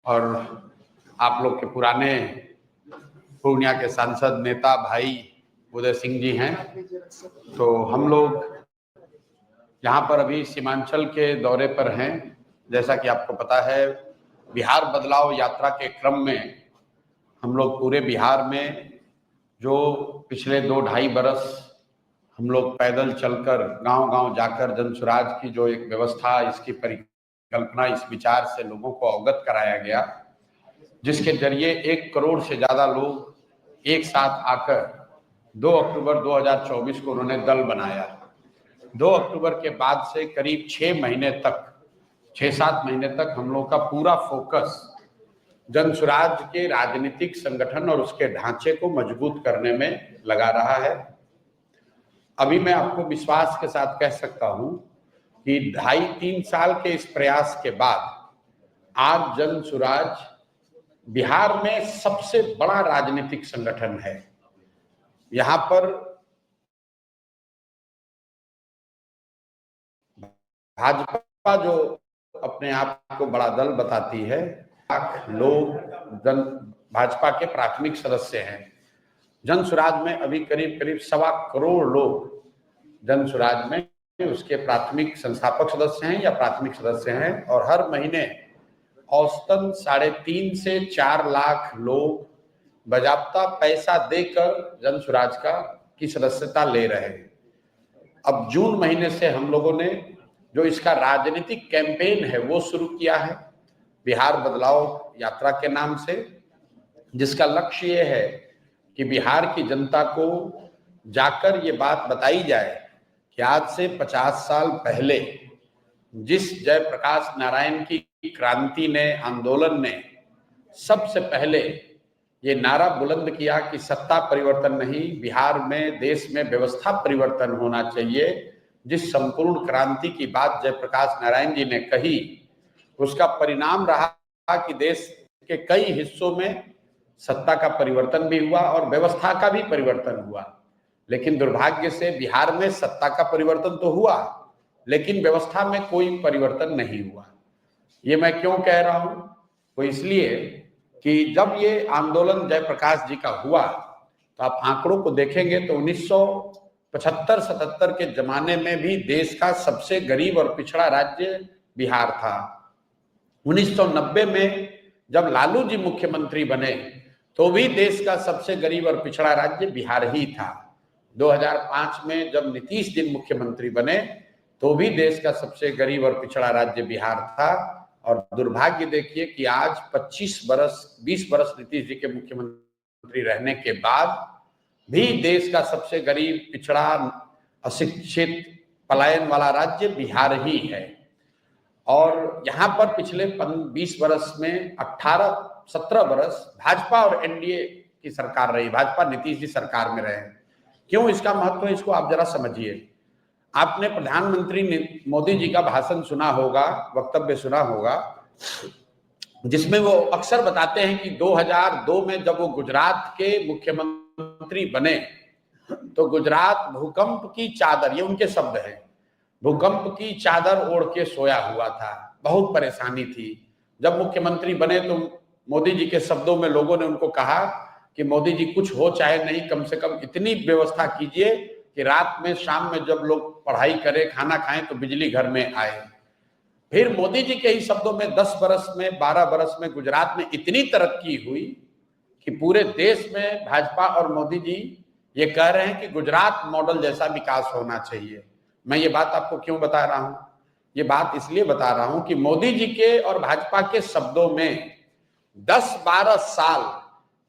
और आप लोग के पुराने पूर्णिया के सांसद नेता भाई उदय सिंह जी हैं। तो हम लोग यहाँ पर अभी सीमांचल के दौरे पर हैं। जैसा कि आपको पता है, बिहार बदलाव यात्रा के क्रम में हम लोग पूरे बिहार में जो पिछले 2-2.5 बरस हम लोग पैदल चलकर गांव-गांव जाकर जनसुराज की जो एक व्यवस्था, इसकी परिकल्पना, इस विचार से लोगों को अवगत कराया गया, जिसके जरिए 1 करोड़ से ज्यादा लोग एक साथ आकर 2 अक्टूबर 2024 को उन्होंने दल बनाया। 2 अक्टूबर के बाद से करीब 6 महीने तक, 6-7 महीने तक हम लोग का पूरा फोकस जनसुराज के राजनीतिक संगठन और उसके ढांचे को मजबूत करने में लगा रहा है। अभी मैं आपको विश्वास के साथ कह सकता हूं कि 2.5-3 साल के इस प्रयास के बाद आज जनसुराज बिहार में सबसे बड़ा राजनीतिक संगठन है। यहां पर भाजपा जो अपने आप को बड़ा दल बताती है, लोग भाजपा के प्राथमिक सदस्य हैं। जनसुराज में अभी करीब 1.25 करोड़ लोग जनसुराज में उसके प्राथमिक संस्थापक सदस्य हैं या प्राथमिक सदस्य हैं, और हर महीने औसतन 3.5 से 4 लाख लोग बजाबता पैसा देकर जनसुराज की सदस्यता ले रहे हैं। अब जून महीने से हम लोगों ने जो इसका राजनीतिक कैंपेन है वो शुरू किया है, बिहार बदलाव यात्रा के नाम से, जिसका लक्ष्य ये है कि बिहार की जनता को जाकर ये बात बताई जाए कि आज से 50 साल पहले जिस जयप्रकाश नारायण की क्रांति ने, आंदोलन ने सबसे पहले ये नारा बुलंद किया कि सत्ता परिवर्तन नहीं, बिहार में, देश में व्यवस्था परिवर्तन होना चाहिए, जिस संपूर्ण क्रांति की बात जयप्रकाश नारायण जी ने कही, उसका परिणाम रहा कि देश के कई हिस्सों में सत्ता का परिवर्तन भी हुआ और व्यवस्था का भी परिवर्तन हुआ। लेकिन दुर्भाग्य से बिहार में सत्ता का परिवर्तन तो हुआ, लेकिन व्यवस्था में कोई परिवर्तन नहीं हुआ। ये मैं क्यों कह रहा हूं? तो इसलिए कि जब ये आंदोलन जयप्रकाश जी का हुआ तो आप आंकड़ों को देखेंगे तो 1975-77 के जमाने में भी देश का सबसे गरीब और पिछड़ा राज्य बिहार था। 1990 में जब लालू जी मुख्यमंत्री बने तो भी देश का सबसे गरीब और पिछड़ा राज्य बिहार ही था। 2005 में जब नीतीश जी मुख्यमंत्री बने तो भी देश का सबसे गरीब और पिछड़ा राज्य बिहार था। और दुर्भाग्य देखिए कि आज 20 बरस नीतीश जी के मुख्यमंत्री रहने के बाद भी देश का सबसे गरीब, पिछड़ा, अशिक्षित, पलायन वाला राज्य बिहार ही है। और यहाँ पर पिछले 20 बरस में 18-17 बरस भाजपा और एनडीए की सरकार रही, भाजपा नीतीश जी सरकार में रहे। क्यों इसका महत्व है, इसको आप जरा समझिए। आपने प्रधानमंत्री मोदी जी का भाषण सुना होगा, वक्तव्य सुना होगा, जिसमें वो अक्सर बताते हैं कि 2002 में जब वो गुजरात के मुख्यमंत्री बने तो गुजरात भूकंप की चादर, ये उनके शब्द हैं, भूकंप की चादर ओढ़ के सोया हुआ था, बहुत परेशानी थी। जब मुख्यमंत्री बने तो मोदी जी के शब्दों में लोगों ने उनको कहा कि मोदी जी कुछ हो चाहे नहीं, कम से कम इतनी व्यवस्था कीजिए कि रात में, शाम में जब लोग पढ़ाई करें, खाना खाएं तो बिजली घर में आए। फिर मोदी जी के ही शब्दों में 10 बरस में, 12 बरस में गुजरात में इतनी तरक्की हुई कि पूरे देश में भाजपा और मोदी जी ये कह रहे हैं कि गुजरात मॉडल जैसा विकास होना चाहिए। मैं ये बात आपको क्यों बता रहा हूं? ये बात इसलिए बता रहा हूं कि मोदी जी के और भाजपा के शब्दों में 10-12 साल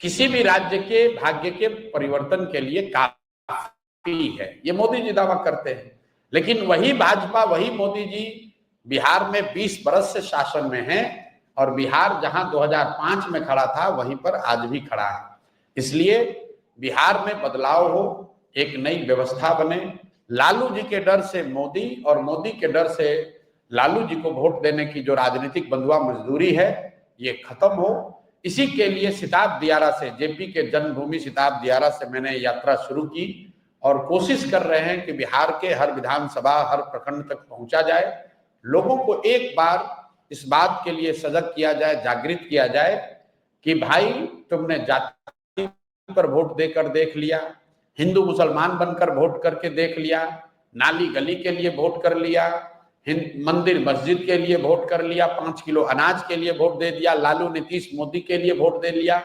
किसी भी राज्य के भाग्य के परिवर्तन के लिए काफी है, ये मोदी जी दावा करते हैं। लेकिन वही भाजपा, वही मोदी जी बिहार में 20 बरस से शासन में है, और बिहार जहां 2005 में खड़ा था वहीं पर आज भी खड़ा है। इसलिए बिहार में बदलाव हो, एक नई व्यवस्था बने, लालू जी के डर से मोदी और मोदी के डर से लालू जी को वोट देने की जो राजनीतिक बंधुआ मजदूरी है ये खत्म हो। इसी के लिए सिताब दियारा से, जेपी के जन्मभूमि सिताब दियारा से मैंने यात्रा शुरू की और कोशिश कर रहे हैं कि बिहार के हर विधानसभा, हर प्रखंड तक पहुंचा जाए, लोगों को एक बार इस बात के लिए सजग किया जाए, जागृत किया जाए कि भाई तुमने जाति पर वोट देकर देख लिया, हिंदू मुसलमान बनकर वोट करके देख लिया, नाली गली के लिए वोट कर लिया, मंदिर मस्जिद के लिए वोट कर लिया, 5 किलो अनाज के लिए वोट दे दिया, लालू नीतीश मोदी के लिए वोट दे लिया।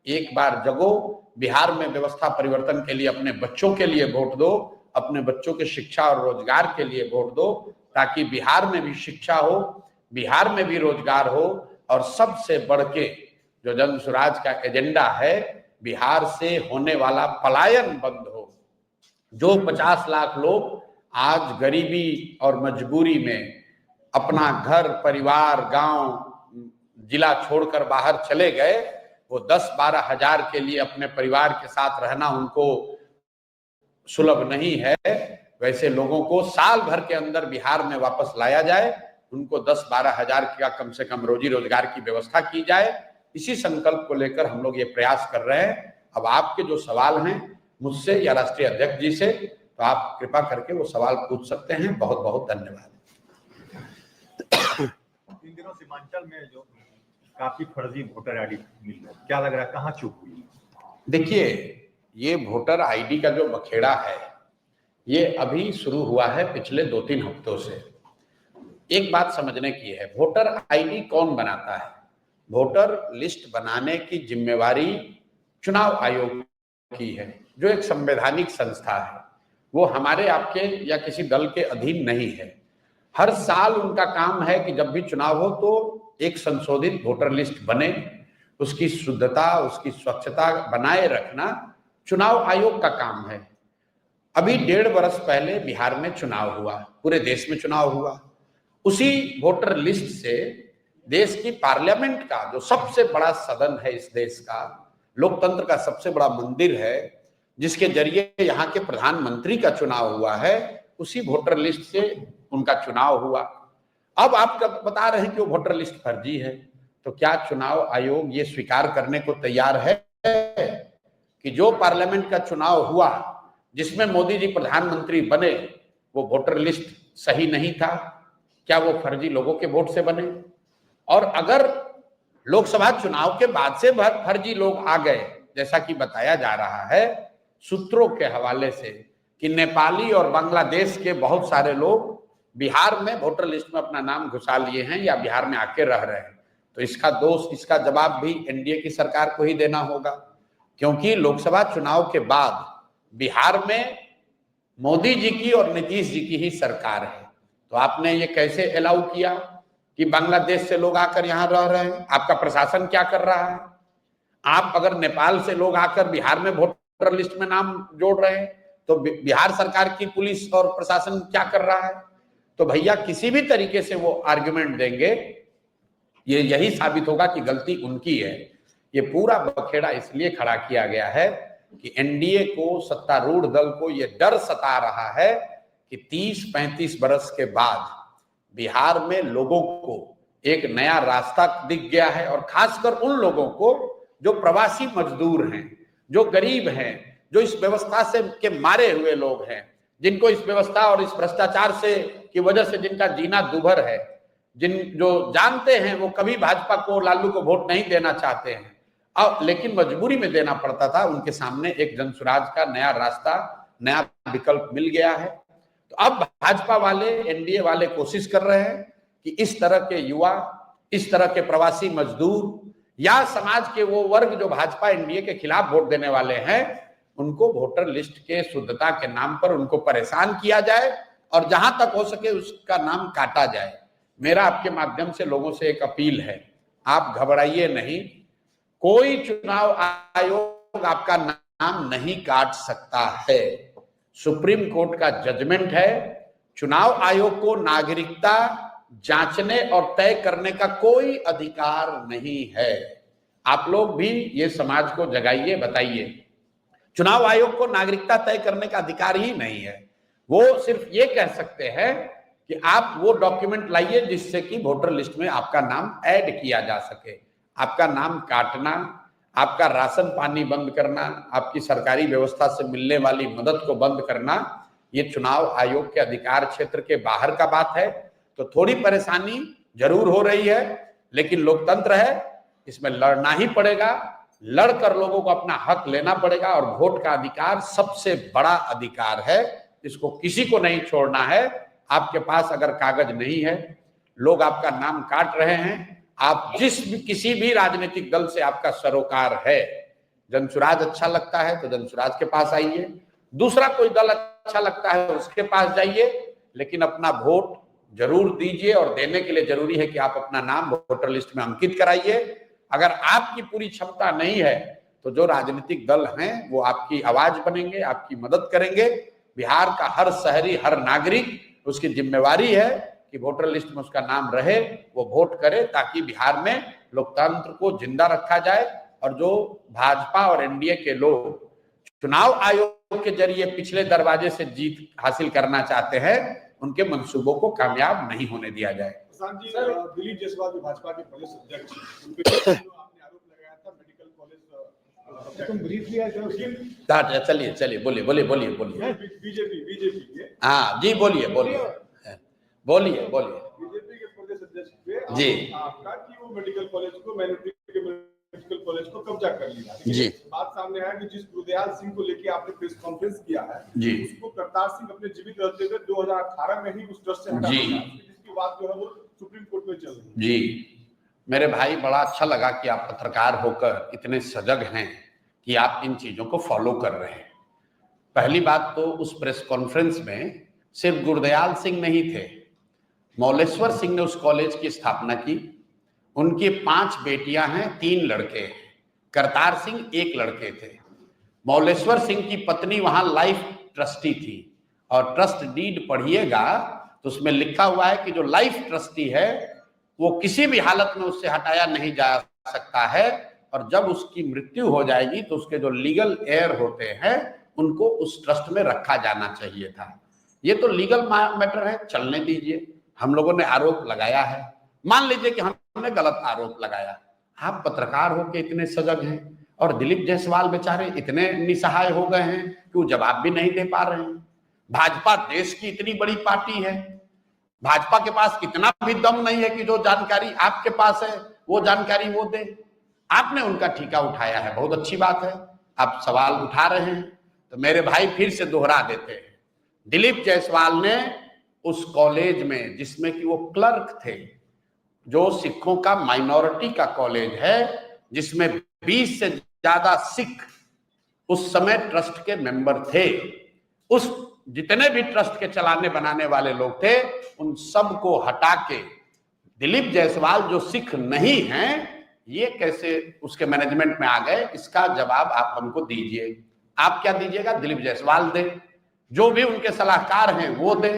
एक बार जगो, बिहार में व्यवस्था परिवर्तन के लिए अपने बच्चों के लिए वोट दो, अपने बच्चों के शिक्षा और रोजगार के लिए वोट दो, ताकि बिहार में भी शिक्षा हो, बिहार में भी रोजगार हो, और सबसे बढ़ के जो जन स्वराज का एजेंडा है, बिहार से होने वाला पलायन बंद हो। जो 50 लाख लोग आज गरीबी और मजबूरी में अपना घर, परिवार, गांव, जिला छोड़कर बाहर चले गए, वो 10-12 हजार के लिए अपने परिवार के साथ रहना उनको सुलभ नहीं है। वैसे लोगों को साल भर के अंदर बिहार में वापस लाया जाए, उनको 10-12 हजार का कम से कम रोजी रोजगार की व्यवस्था की जाए। इसी संकल्प को लेकर हम लोग ये प्रयास कर रहे हैं। अब आपके जो सवाल हैं मुझसे या राष्ट्रीय अध्यक्ष जी से, तो आप कृपा करके वो सवाल पूछ सकते हैं। बहुत बहुत धन्यवाद। इन दिनों सीमांचल में जो काफी फर्जी वोटर आईडी मिल रहा है, क्या लग रहा है कहाँ चूक हुई? देखिए, ये वोटर आईडी का जो बखेड़ा है, ये अभी शुरू हुआ है पिछले 2-3 हफ्तों से। एक बात समझने की है, वोटर आईडी कौन बनाता है? वोटर लिस्ट बनाने की जिम्मेवारी चुनाव आयोग की है, जो एक संवैधानिक संस्था है। वो हमारे आपके या किसी दल के अधीन नहीं है। हर साल उनका काम है कि जब भी चुनाव हो तो एक संशोधित वोटर लिस्ट बने, उसकी शुद्धता, उसकी स्वच्छता बनाए रखना चुनाव आयोग का काम है। अभी 1.5 वर्ष पहले बिहार में चुनाव हुआ, पूरे देश में चुनाव हुआ। उसी वोटर लिस्ट से देश की पार्लियामेंट का जो सबसे बड़ा सदन है, इस देश का लोकतंत्र का सबसे बड़ा मंदिर है, जिसके जरिए यहाँ के प्रधानमंत्री का चुनाव हुआ है, उसी वोटर लिस्ट से उनका चुनाव हुआ। अब आप बता रहे हैं कि वो वोटर लिस्ट फर्जी है, तो क्या चुनाव आयोग ये स्वीकार करने को तैयार है कि जो पार्लियामेंट का चुनाव हुआ जिसमें मोदी जी प्रधानमंत्री बने, वो वोटर लिस्ट सही नहीं था? क्या वो फर्जी लोगों के वोट से बने? और अगर लोकसभा चुनाव के बाद से फर्जी लोग आ गए, जैसा कि बताया जा रहा है सूत्रों के हवाले से कि नेपाली और बांग्लादेश के बहुत सारे लोग बिहार में वोटर लिस्ट में अपना नाम घुसा लिए हैं या बिहार में आके रह रहे हैं, तो इसका दोष, इसका जवाब भी एनडीए की सरकार को ही देना होगा। क्योंकि लोकसभा चुनाव के बाद बिहार में मोदी जी की और नीतीश जी की ही सरकार है, तो आपने ये कैसे अलाउ किया कि बांग्लादेश से लोग आकर यहाँ रह रहे हैं? आपका प्रशासन क्या कर रहा है? आप अगर नेपाल से लोग आकर बिहार में वोटर लिस्ट में नाम जोड़ रहे हैं, तो बिहार सरकार की पुलिस और प्रशासन क्या कर रहा है? तो भैया किसी भी तरीके से वो आर्गुमेंट देंगे, ये यही साबित होगा कि गलती उनकी है। ये पूरा बखेड़ा इसलिए खड़ा किया गया है कि एनडीए को, सत्तारूढ़ दल को ये डर सता रहा है कि 30-35 बरस के बाद बिहार में लोगों को एक नया रास्ता दिख गया है, और खासकर उन लोगों को जो प्रवासी मजदूर हैं, जो गरीब हैं, जो इस व्यवस्था से के मारे हुए लोग हैं, जिनको इस व्यवस्था और इस भ्रष्टाचार से की वजह से जिनका जीना दुभर है, जो जानते हैं वो कभी भाजपा को, लालू को वोट नहीं देना चाहते हैं, अब लेकिन मजबूरी में देना पड़ता था, उनके सामने एक जनसुराज का नया रास्ता, नया विकल्प मिल गया है। तो अब भाजपा वाले, एनडीए वाले कोशिश कर रहे हैं कि इस तरह के युवा, इस तरह के प्रवासी मजदूर या समाज के वो वर्ग जो भाजपा एनडीए के खिलाफ वोट देने वाले हैं, उनको वोटर लिस्ट के शुद्धता के नाम पर उनको परेशान किया जाए और जहां तक हो सके उसका नाम काटा जाए। मेरा आपके माध्यम से लोगों से एक अपील है, आप घबराइए नहीं, कोई चुनाव आयोग आपका नाम नहीं काट सकता है। सुप्रीम कोर्ट का जजमेंट है, चुनाव आयोग को नागरिकता जांचने और तय करने का कोई अधिकार नहीं है। आप लोग भी ये समाज को जगाइए, बताइए, चुनाव आयोग को नागरिकता तय करने का अधिकार ही नहीं है। वो सिर्फ ये कह सकते हैं कि आप वो डॉक्यूमेंट लाइए जिससे कि वोटर लिस्ट में आपका नाम ऐड किया जा सके। आपका नाम काटना, आपका राशन पानी बंद करना, आपकी सरकारी व्यवस्था से मिलने वाली मदद को बंद करना, ये चुनाव आयोग के अधिकार क्षेत्र के बाहर का बात है। तो थोड़ी परेशानी जरूर हो रही है, लेकिन लोकतंत्र है, इसमें लड़ना ही पड़ेगा। लड़कर लोगों को अपना हक लेना पड़ेगा, और वोट का अधिकार सबसे बड़ा अधिकार है, इसको किसी को नहीं छोड़ना है। आपके पास अगर कागज नहीं है, लोग आपका नाम काट रहे हैं, आप किसी भी राजनीतिक दल से आपका सरोकार है, जनसुराज अच्छा लगता है तो जनसुराज के पास आइए, दूसरा कोई दल अच्छा लगता है उसके पास जाइए, लेकिन अपना वोट जरूर दीजिए। और देने के लिए जरूरी है कि आप अपना नाम वोटर लिस्ट में अंकित कराइए। अगर आपकी पूरी क्षमता नहीं है तो जो राजनीतिक दल हैं वो आपकी आवाज बनेंगे, आपकी मदद करेंगे। बिहार का हर शहरी, हर नागरिक, उसकी जिम्मेवारी है कि वोटर लिस्ट में उसका नाम रहे, वो वोट करे, ताकि बिहार में लोकतंत्र को जिंदा रखा जाए। और जो भाजपा और एनडीए के लोग चुनाव आयोग के जरिए पिछले दरवाजे से जीत हासिल करना चाहते हैं, उनके मंसूबों को कामयाब नहीं होने दिया जाए। दिलीप जायसवाल जो भाजपा के प्रदेश अध्यक्ष, उनके आपने आरोप लगाया था मेडिकल कॉलेज, चलिए चलिए बोलिए बोलिए बोलिए बोलिए। बीजेपी के, हाँ जी, बोलिए बोलिए बोलिए बोलिए। बीजेपी के प्रदेश अध्यक्ष पे जी आपका कि वो मेडिकल कॉलेज को, माइनॉरिटी के मेडिकल कॉलेज को कब्जा कर लिया जी। बात सामने आया कि जिस गुरदयाल सिंह को लेके आपने प्रेस कॉन्फ्रेंस किया है जी, उसको करतार सिंह अपने जीवित रहते हुए 2018 में ही उस ट्रस्ट से हटा जी। दिया, जिसकी बात जो है वो सुप्रीम कोर्ट में चल रही है। जी मेरे भाई, बड़ा अच्छा लगा कि आप पत्रकार होकर इतने सजग हैं कि आप इन चीजों को फॉलो कर रहे हैं। पहली बात तो उस प्रेस कॉन्फ्रेंस में सिर्फ गुरदयाल सिंह नहीं थे, मौलेश्वर सिंह ने उस कॉलेज की स्थापना की। उनकी 5 बेटियां हैं, 3 लड़के हैं। करतार सिंह 1 लड़के थे। मौलेश्वर सिंह की पत्नी वहां लाइफ ट्रस्टी थी, और ट्रस्ट डीड पढ़िएगा तो उसमें लिखा हुआ है कि जो लाइफ ट्रस्टी है वो किसी भी हालत में उससे हटाया नहीं जा सकता है, और जब उसकी मृत्यु हो जाएगी तो उसके जो लीगल एयर होते हैं उनको उस ट्रस्ट में रखा जाना चाहिए था। ये तो लीगल मैटर है, चलने दीजिए। हम लोगों ने आरोप लगाया है, मान लीजिए कि हमने गलत आरोप लगाया, आप पत्रकार हो के इतने सजग हैं, और दिलीप जायसवाल बेचारे इतने निसहाय हो गए हैं कि वो जवाब भी नहीं दे पा रहे हैं। भाजपा देश की इतनी बड़ी पार्टी है, भाजपा के पास इतना भी दम नहीं है कि जो जानकारी आपके पास है वो जानकारी वो दे। आपने उनका ठीका उठाया है, बहुत अच्छी बात है, आप सवाल उठा रहे हैं, तो मेरे भाई फिर से दोहरा देते हैं। दिलीप जायसवाल ने उस कॉलेज में, जिसमें कि वो क्लर्क थे, जो सिखों का माइनॉरिटी का कॉलेज है, जिसमें 20 से ज्यादा सिख उस समय ट्रस्ट के मेंबर थे, उस जितने भी ट्रस्ट के चलाने बनाने वाले लोग थे उन सब को हटा के दिलीप जायसवाल जो सिख नहीं हैं, ये कैसे उसके मैनेजमेंट में आ गए, इसका जवाब आप हमको दीजिए। आप क्या दीजिएगा? दिलीप जायसवाल दे, जो भी उनके सलाहकार हैं वो दे।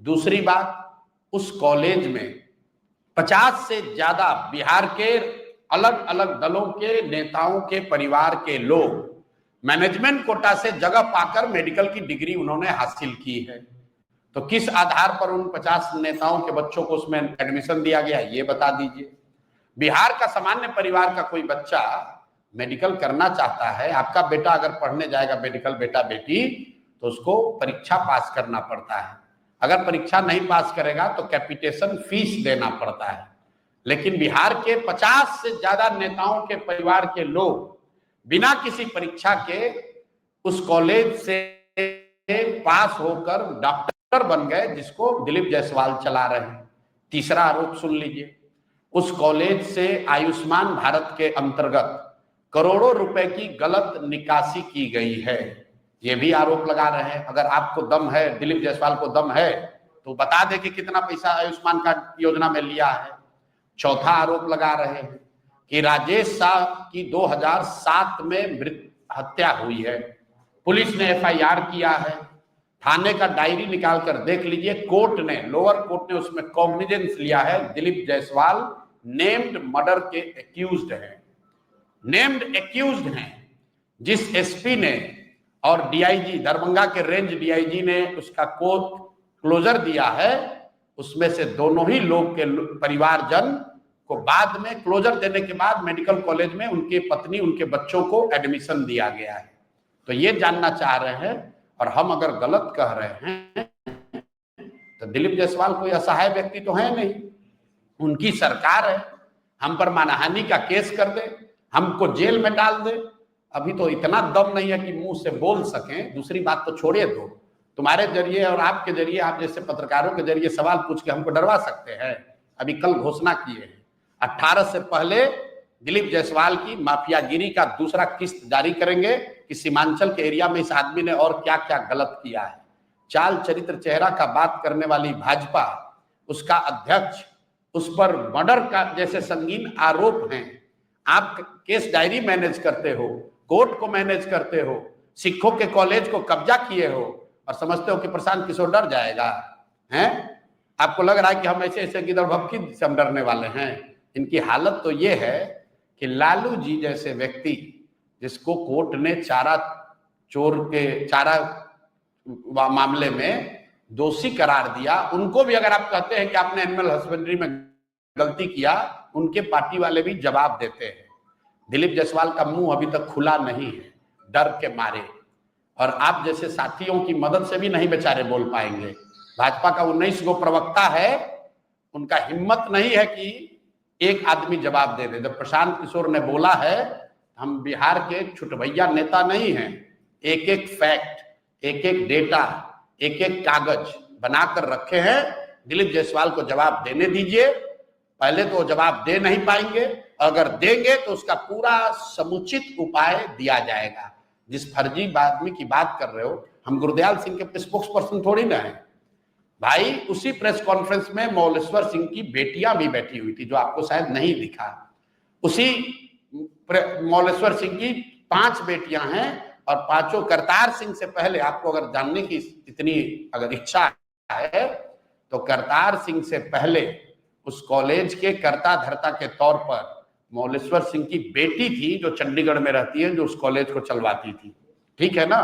दूसरी बात, उस कॉलेज में 50 से ज्यादा बिहार के अलग अलग दलों के नेताओं के परिवार के लोग मैनेजमेंट कोटा से जगह पाकर मेडिकल की डिग्री उन्होंने हासिल की है। तो किस आधार पर उन 50 नेताओं के बच्चों को उसमें एडमिशन दिया गया, ये बता दीजिए। बिहार का सामान्य परिवार का कोई बच्चा मेडिकल करना चाहता है, आपका बेटा अगर पढ़ने जाएगा मेडिकल, बेटा बेटी, तो उसको परीक्षा पास करना पड़ता है। अगर परीक्षा नहीं पास करेगा तो कैपिटेशन फीस देना पड़ता है। लेकिन बिहार के 50 से ज्यादा नेताओं के परिवार के लोग बिना किसी परीक्षा के उस कॉलेज से पास होकर डॉक्टर बन गए, जिसको दिलीप जायसवाल चला रहे हैं। तीसरा आरोप सुन लीजिए, उस कॉलेज से आयुष्मान भारत के अंतर्गत करोड़ों रुपए की गलत निकासी की गई है, ये भी आरोप लगा रहे हैं। अगर आपको दम है, दिलीप जायसवाल को दम है, तो बता दे कि कितना पैसा आयुष्मान कार्ड योजना में लिया है। चौथा आरोप लगा रहे हैं कि राजेश शाह की 2007 में हत्या हुई है, पुलिस ने FIR किया है, थाने का डायरी निकाल कर देख लीजिए, कोर्ट ने, लोअर कोर्ट ने उसमें कॉग्निजेंस लिया है। दिलीप जायसवाल नेम्ड मर्डर के एक्यूज्ड हैं, नेम्ड एक्यूज्ड हैं। जिस SP ने और DIG, दरभंगा के रेंज DIG ने उसका कोर्ट क्लोजर दिया है, उसमें से दोनों ही लोग के परिवारजन को बाद में क्लोजर देने के बाद मेडिकल कॉलेज में उनकी पत्नी, उनके बच्चों को एडमिशन दिया गया है। तो ये जानना चाह रहे हैं, और हम अगर गलत कह रहे हैं तो दिलीप जायसवाल कोई असहाय व्यक्ति तो है नहीं, उनकी सरकार है, हम पर मानहानि का केस कर दे, हमको जेल में डाल दे। अभी तो इतना दम नहीं है कि मुंह से बोल सकें, दूसरी बात तो छोड़िए दो, तुम्हारे जरिए और आपके जरिए, आप जैसे पत्रकारों के जरिए सवाल पूछ के हमको डरवा सकते हैं। अभी कल घोषणा किए हैं 18 से पहले दिलीप जायसवाल की माफियागिरी का दूसरा किस्त जारी करेंगे कि सीमांचल के एरिया में इस आदमी ने और क्या क्या गलत किया है। चाल चरित्र चेहरा का बात करने वाली भाजपा, उसका अध्यक्ष, उस पर मर्डर का जैसे संगीन आरोप हैं। आप केस डायरी मैनेज करते हो, कोर्ट को मैनेज करते हो, सिखों के कॉलेज को कब्जा किए हो और समझते हो कि प्रशांत किशोर डर जाएगा। हैं, आपको लग रहा है कि हम ऐसे ऐसे गिदड़ भपकी से हम डरने वाले हैं। इनकी हालत तो ये है कि लालू जी जैसे व्यक्ति, जिसको कोर्ट ने चारा चोर के चारा मामले में दोषी करार दिया, उनको भी अगर आप कहते हैं कि आपने एनिमल हस्बेंड्री में गलती किया, उनके पार्टी वाले भी जवाब देते हैं। दिलीप जायसवाल का मुंह अभी तक खुला नहीं है, डर के मारे, और आप जैसे साथियों की मदद से भी नहीं बेचारे बोल पाएंगे। भाजपा का 19 गो प्रवक्ता है, उनका हिम्मत नहीं है कि एक आदमी जवाब दे दे। जब प्रशांत किशोर ने बोला है, हम बिहार के छुटभैया नेता नहीं हैं, एक एक फैक्ट, एक एक डेटा, एक एक कागज बनाकर रखे हैं। दिलीप जायसवाल को जवाब देने दीजिए। पहले तो जवाब दे नहीं पाएंगे, अगर देंगे तो उसका पूरा समुचित उपाय दिया जाएगा। जिस फर्जी आदमी की बात कर रहे हो, हम गुरदयाल सिंह के स्पोक्स पर्सन थोड़ी ना है भाई। उसी प्रेस कॉन्फ्रेंस में मौलेश्वर सिंह की बेटियां भी बैठी हुई थी, जो आपको शायद नहीं दिखा। उसी मौलेश्वर सिंह की 5 बेटियां हैं और पांचों करतार सिंह से पहले, आपको अगर जानने की इतनी अगर इच्छा है तो करतार सिंह से पहले उस कॉलेज के कर्ता धर्ता के तौर पर मौलेश्वर सिंह की बेटी थी, जो चंडीगढ़ में रहती है, जो उस कॉलेज को चलवाती थी। ठीक है ना?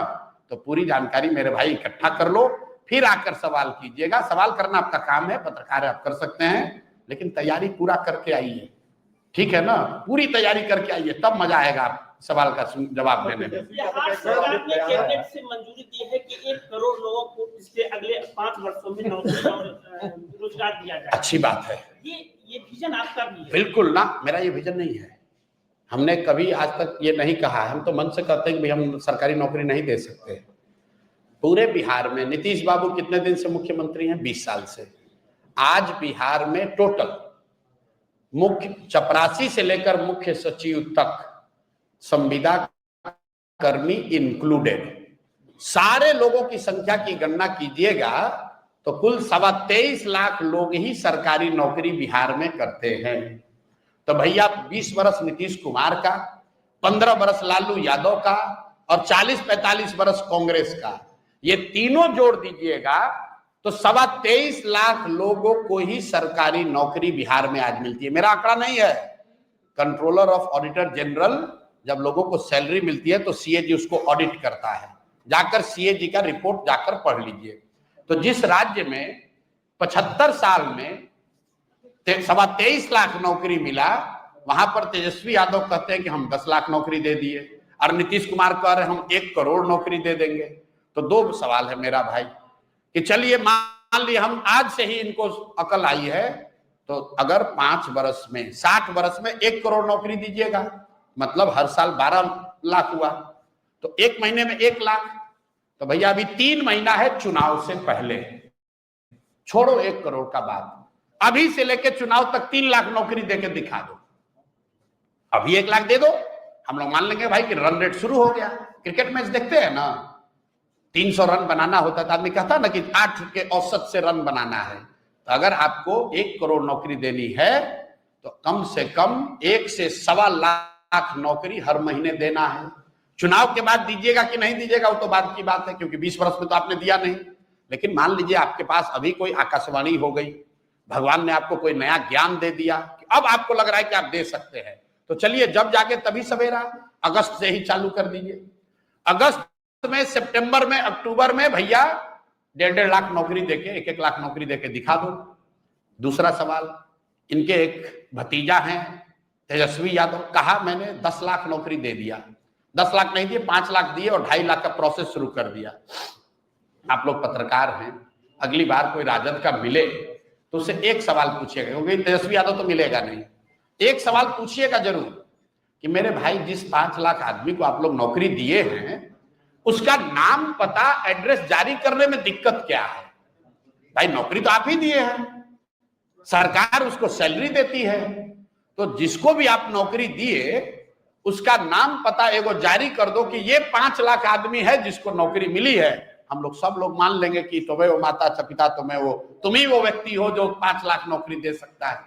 तो पूरी जानकारी मेरे भाई इकट्ठा कर लो, फिर आकर सवाल कीजिएगा। सवाल करना आपका काम है, पत्रकार आप कर सकते हैं, लेकिन तैयारी पूरा करके आइए। ठीक है ना? पूरी तैयारी करके आइए, तब मजा आएगा आप सवाल का जवाब देने में। बिहार सरकार ने कैबिनेट से मंजूरी दी है कि 1 करोड़ लोगों को इसके अगले 5 वर्षों में नौकरी और रोजगार दिया जाए। अच्छी बात है। ये विजन आपका भी है? बिल्कुल ना, मेरा ये विजन नहीं है। हमने कभी आज तक ये नहीं कहा है। हम तो मन से कहते हैं कि हम सरकारी नौकरी नहीं दे सकते। पूरे बिहार में नीतीश बाबू कितने दिन से मुख्यमंत्री हैं? 20 साल से। आज बिहार में टोटल मुख्य चपरासी से लेकर मुख्य सचिव तक, संविदा कर्मी इंक्लूडेड, सारे लोगों की संख्या की गणना कीजिएगा तो कुल 23.25 लाख लोग ही सरकारी नौकरी बिहार में करते हैं। तो भैया 20 वर्ष नीतीश कुमार का, 15 वर्ष लालू यादव का और 40-45 वर्ष कांग्रेस का, ये तीनों जोड़ दीजिएगा तो 23.25 लाख लोगों को ही सरकारी नौकरी बिहार में आज मिलती है। मेरा आंकड़ा नहीं है। कंट्रोलर ऑफ ऑडिटर जनरल जब लोगों को सैलरी मिलती है तो सीएजी उसको ऑडिट करता है। जाकर सीएजी का रिपोर्ट जाकर पढ़ लीजिए। तो जिस राज्य में 75 साल में 23.25 लाख नौकरी मिला, वहां पर तेजस्वी यादव कहते हैं कि हम 10 लाख नौकरी दे दिए, और नीतीश कुमार कह रहे हैं हम 1 करोड़ नौकरी दे देंगे। तो 2 सवाल है मेरा भाई कि चलिए मान लिया हम आज से ही इनको अकल आई है, तो अगर 5 वर्ष में 60 वर्ष में 1 करोड़ नौकरी दीजिएगा, मतलब हर साल 12 लाख हुआ, तो 1 महीने में 1 लाख। तो भैया अभी 3 महीना है चुनाव से पहले, छोड़ो 1 करोड़ का बात, अभी से लेके चुनाव तक 3 लाख नौकरी देके दिखा दो। अभी 1 लाख दे दो, हम लोग मान लेंगे भाई कि रन रेट शुरू हो गया। क्रिकेट मैच देखते हैं ना, 300 रन बनाना होता था, आदमी कहता ना कि 8 के औसत से रन बनाना है। तो अगर आपको 1 करोड़ नौकरी देनी है तो कम से कम 1 से 1.25 लाख नौकरी हर महीने देना है। चुनाव के बाद दीजिएगा कि नहीं दीजिएगा वो तो बाद की बात है, क्योंकि 20 वर्ष में तो आपने दिया नहीं। लेकिन मान लीजिए आपके पास अभी कोई आकाशवाणी हो गई, भगवान ने आपको कोई नया ज्ञान दे दिया कि अब आपको लग रहा है कि आप दे सकते हैं, तो चलिए जब जाके तभी सवेरा, अगस्त से ही चालू कर दीजिए। अगस्त में, सितंबर में, अक्टूबर में भैया 1.5 लाख नौकरी देके, 1-1 लाख नौकरी देके दिखा दो। दूसरा सवाल, इनके एक भतीजा हैं तेजस्वी यादव, कहा मैंने 10 लाख नौकरी दे दिया, 10 लाख नहीं दिए, 5 लाख दिए और 2.5 लाख का प्रोसेस शुरू कर दिया। आप लोग पत्रकार हैं, अगली बार कोई राजद का मिले तो उससे एक सवाल पूछिएगा, क्योंकि तेजस्वी यादव तो मिलेगा नहीं। एक सवाल पूछिएगा जरूर कि मेरे भाई जिस 5 लाख आदमी को आप लोग नौकरी दिए हैं उसका नाम पता एड्रेस जारी करने में दिक्कत क्या है? भाई नौकरी तो आप ही दिए हैं, सरकार उसको सैलरी देती है, तो जिसको भी आप नौकरी दिए उसका नाम पता एगो जारी कर दो कि ये 5 लाख आदमी है जिसको नौकरी मिली है। हम लोग सब लोग मान लेंगे कि तुम्हें वो माता पिता तुम ही वो व्यक्ति हो जो 5 लाख नौकरी दे सकता है।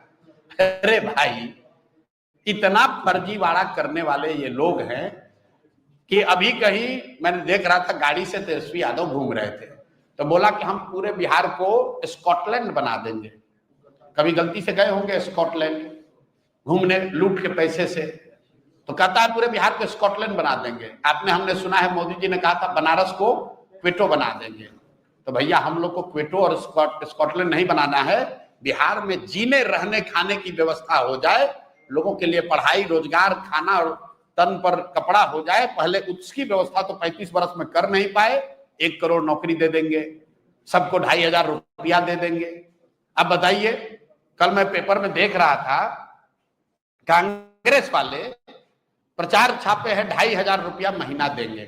अरे भाई इतना फर्जीवाड़ा करने वाले ये लोग हैं कि अभी कहीं मैंने देख रहा था गाड़ी से तेजस्वी यादव घूम रहे थे, तो बोला कि हम पूरे बिहार को स्कॉटलैंड बना देंगे। कभी गलती से गए होंगे स्कॉटलैंड घूमने लूट के पैसे से? तो कहता है पूरे बिहार को स्कॉटलैंड बना देंगे। हमने सुना है मोदी जी ने कहा था बनारस को क्वेटो बना देंगे। तो भैया हम लोग को क्वेटो और स्कॉटलैंड नहीं बनाना है, बिहार में जीने रहने खाने की व्यवस्था हो जाए, लोगों के लिए पढ़ाई रोजगार खाना और तन पर कपड़ा हो जाए। पहले उसकी व्यवस्था तो 35 वर्ष में कर नहीं पाए। 1 करोड़ नौकरी दे देंगे, सबको 2,500 रुपया दे देंगे। अब बताइए, कल मैं पेपर में देख रहा था कांग्रेस वाले प्रचार छापे हैं 2,500 रुपया महीना देंगे।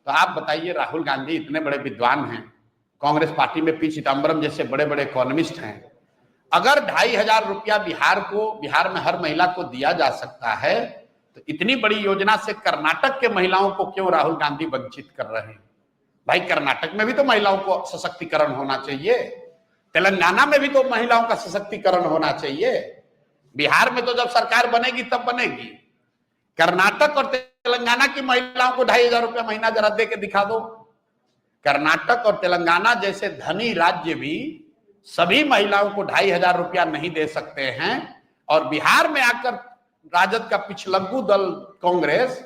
तो आप बताइए, राहुल गांधी इतने बड़े विद्वान हैं, कांग्रेस पार्टी में पी चिदम्बरम जैसे बड़े बड़े इकोनॉमिस्ट हैं, अगर 2,500 रुपया बिहार में हर महिला को दिया जा सकता है तो इतनी बड़ी योजना से कर्नाटक के महिलाओं को क्यों राहुल गांधी वंचित कर रहे हैं? भाई कर्नाटक में भी तो महिलाओं को सशक्तिकरण होना चाहिए, तेलंगाना में भी तो महिलाओं का सशक्तिकरण होना चाहिए। बिहार में तो जब सरकार बनेगी तब बनेगी। कर्नाटक और तेलंगाना की महिलाओं को 2,500 रुपया महीना जरा दे के दिखा दो। कर्नाटक और तेलंगाना जैसे धनी राज्य भी सभी महिलाओं को 2,500 रुपया नहीं दे सकते हैं, और बिहार में आकर राजद का पिछलग्गू दल कांग्रेस,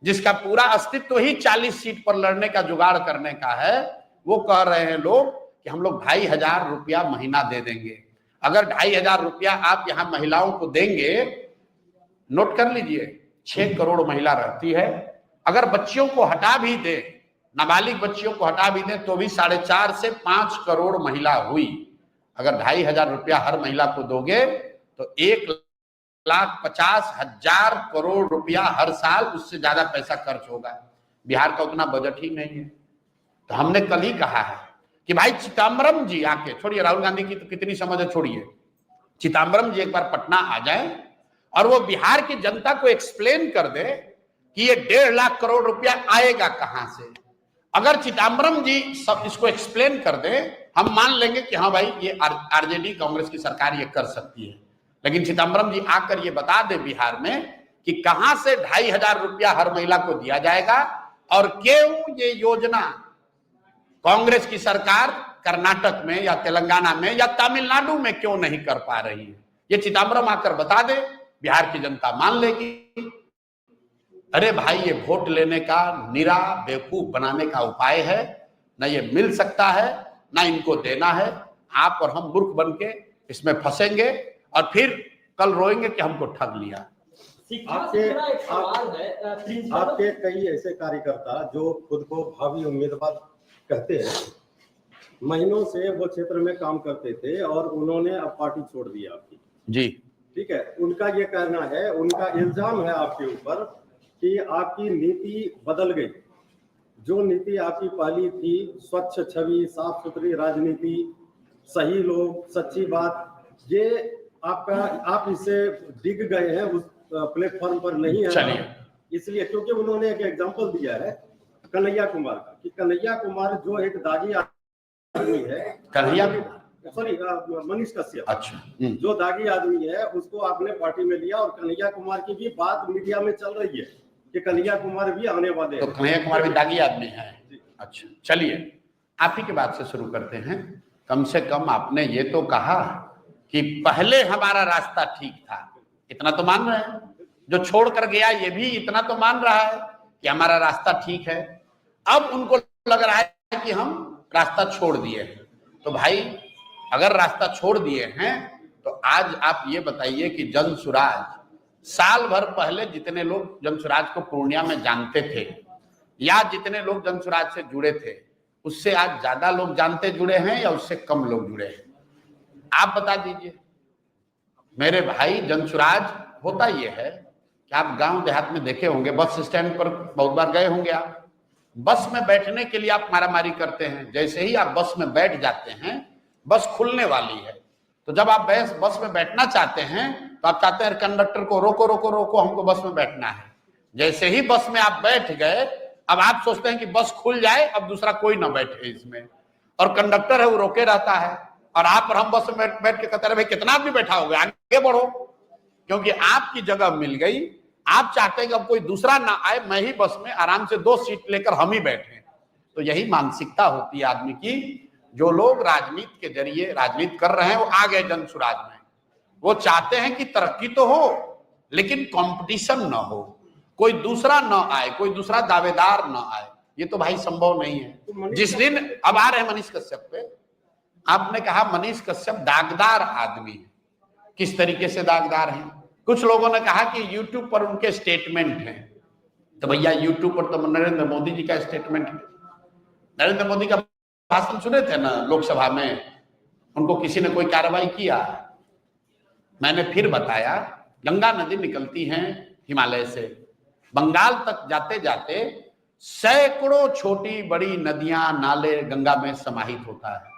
जिसका पूरा अस्तित्व ही 40 सीट पर लड़ने का जुगाड़ करने का है, वो कह रहे हैं लोग कि हम लोग 2,500 रुपया महीना दे देंगे। अगर 2,500 रुपया आप यहां महिलाओं को देंगे, नोट कर लीजिए 6 करोड़ महिला रहती है। अगर बच्चियों को हटा भी दे, नाबालिग बच्चियों को हटा भी दे, तो भी 4.5 से 5 करोड़ महिला हुई। अगर 2,500 रुपया हर महिला को दोगे तो 1,50,000 करोड़ रुपया हर साल, उससे ज्यादा पैसा खर्च होगा। बिहार का उतना बजट ही नहीं है। तो हमने कल ही कहा है कि भाई चिदम्बरम जी आके, छोड़िए राहुल गांधी की तो कितनी समझ है, छोड़िए, चिदम्बरम जी एक बार पटना आ जाए और वो बिहार की जनता को एक्सप्लेन कर दे कि ये 1.5 लाख करोड़ रुपया आएगा कहां से। अगर चिदम्बरम जी सब इसको एक्सप्लेन कर दे, हम मान लेंगे कि हाँ भाई ये आरजेडी कांग्रेस की सरकार ये कर सकती है। लेकिन चिदम्बरम जी आकर ये बता दे बिहार में कि कहां से 2,500 रुपया हर महिला को दिया जाएगा, और क्यों ये योजना कांग्रेस की सरकार कर्नाटक में या तेलंगाना में या तमिलनाडु में क्यों नहीं कर पा रही है। ये चिदम्बरम आकर बता दे, बिहार की जनता मान लेगी। अरे भाई ये वोट लेने का निरा बेवकूफ बनाने का उपाय है, ना ये मिल सकता है ना इनको देना है। आप और हम मूर्ख बन के इसमें फंसेंगे और फिर कल रोएंगे कि हमको ठग लिया। आपके कई ऐसे कार्यकर्ता जो खुद को भावी उम्मीदवार कहते हैं, महीनों से वो क्षेत्र में काम करते थे और उन्होंने अब पार्टी छोड़ दी आपकी। जी ठीक है, उनका ये कहना है, उनका इल्जाम है आपके ऊपर कि आपकी नीति बदल गई। जो नीति आपकी पहली थी, स्वच्छ छवि, साफ सुथरी राजनीति, सही लोग, सच्ची बात, ये आप इससे डिग गए हैं, उस प्लेटफॉर्म पर नहीं है। इसलिए क्योंकि उन्होंने एक एग्जांपल दिया है कन्हैया कुमार का, कि कन्हैया कुमार जो एक दागी आदमी है, मनीष कश्यप, अच्छा, जो दागी आदमी है, उसको आपने पार्टी में लिया। और कन्हैया कुमार की भी बात मीडिया में चल रही है कि कन्हैया कुमार भी आने वाले हैं। तो कन्हैया कुमार भी दागी आदमी है। अच्छा, चलिए आप ही की बात से शुरू करते हैं। कम से कम आपने ये तो कहा कि पहले हमारा रास्ता ठीक था, इतना तो मान रहे हैं। जो छोड़ कर गया ये भी इतना तो मान रहा है कि हमारा रास्ता ठीक है। अब उनको लग रहा है कि हम रास्ता छोड़ दिए हैं। तो भाई अगर रास्ता छोड़ दिए हैं तो आज आप ये बताइए कि जनसुराज, साल भर पहले जितने लोग जनसुराज को पूर्णिया में जानते थे या जितने लोग जनसुराज से जुड़े थे, उससे आज ज्यादा लोग जानते जुड़े हैं या उससे कम लोग जुड़े हैं? आप बता दीजिए मेरे भाई जनसुराज। होता ये है कि आप गांव देहात में देखे होंगे, बस स्टैंड पर बहुत बार गए होंगे आप, बस में बैठने के लिए आप मारामारी करते हैं। जैसे ही आप बस में बैठ जाते हैं, बस खुलने वाली है, तो जब आप बस में बैठना चाहते हैं तो आप चाहते हैं कंडक्टर को रोको रोको रोको, हमको बस में बैठना है। जैसे ही बस में आप बैठ गए, अब आप सोचते हैं कि बस खुल जाए, अब दूसरा कोई ना बैठे इसमें, और कंडक्टर है वो रोके रहता है, और आप और हम बस में बैठ के कहते हैं भाई कितना आदमी बैठा होगा, आगे बढ़ो, क्योंकि आपकी जगह मिल गई। आप चाहते हैं कि अब कोई दूसरा ना आए, मैं ही बस में आराम से 2 सीट लेकर हम ही बैठे। तो यही मानसिकता होती है आदमी की। जो लोग राजनीति के जरिए राजनीति कर रहे हैं वो आ गए जनसुराज में। वो चाहते हैं कि तरक्की तो हो लेकिन कंपटीशन ना हो, कोई दूसरा ना आए, कोई दूसरा दावेदार ना आए। ये तो भाई संभव नहीं है। जिस दिन अब आ रहे हैं मनीष कश्यप पे, आपने कहा मनीष कश्यप दागदार आदमी है। किस तरीके से दागदार हैं? कुछ लोगों ने कहा कि यूट्यूब पर उनके स्टेटमेंट हैं। तो भैया यूट्यूब पर तो नरेंद्र मोदी जी का स्टेटमेंट है। नरेंद्र मोदी का भाषण सुने थे ना लोकसभा में, उनको किसी ने कोई कार्रवाई किया? मैंने फिर बताया, गंगा नदी निकलती है हिमालय से, बंगाल तक जाते जाते सैकड़ों छोटी बड़ी नदियां नाले गंगा में समाहित होता है।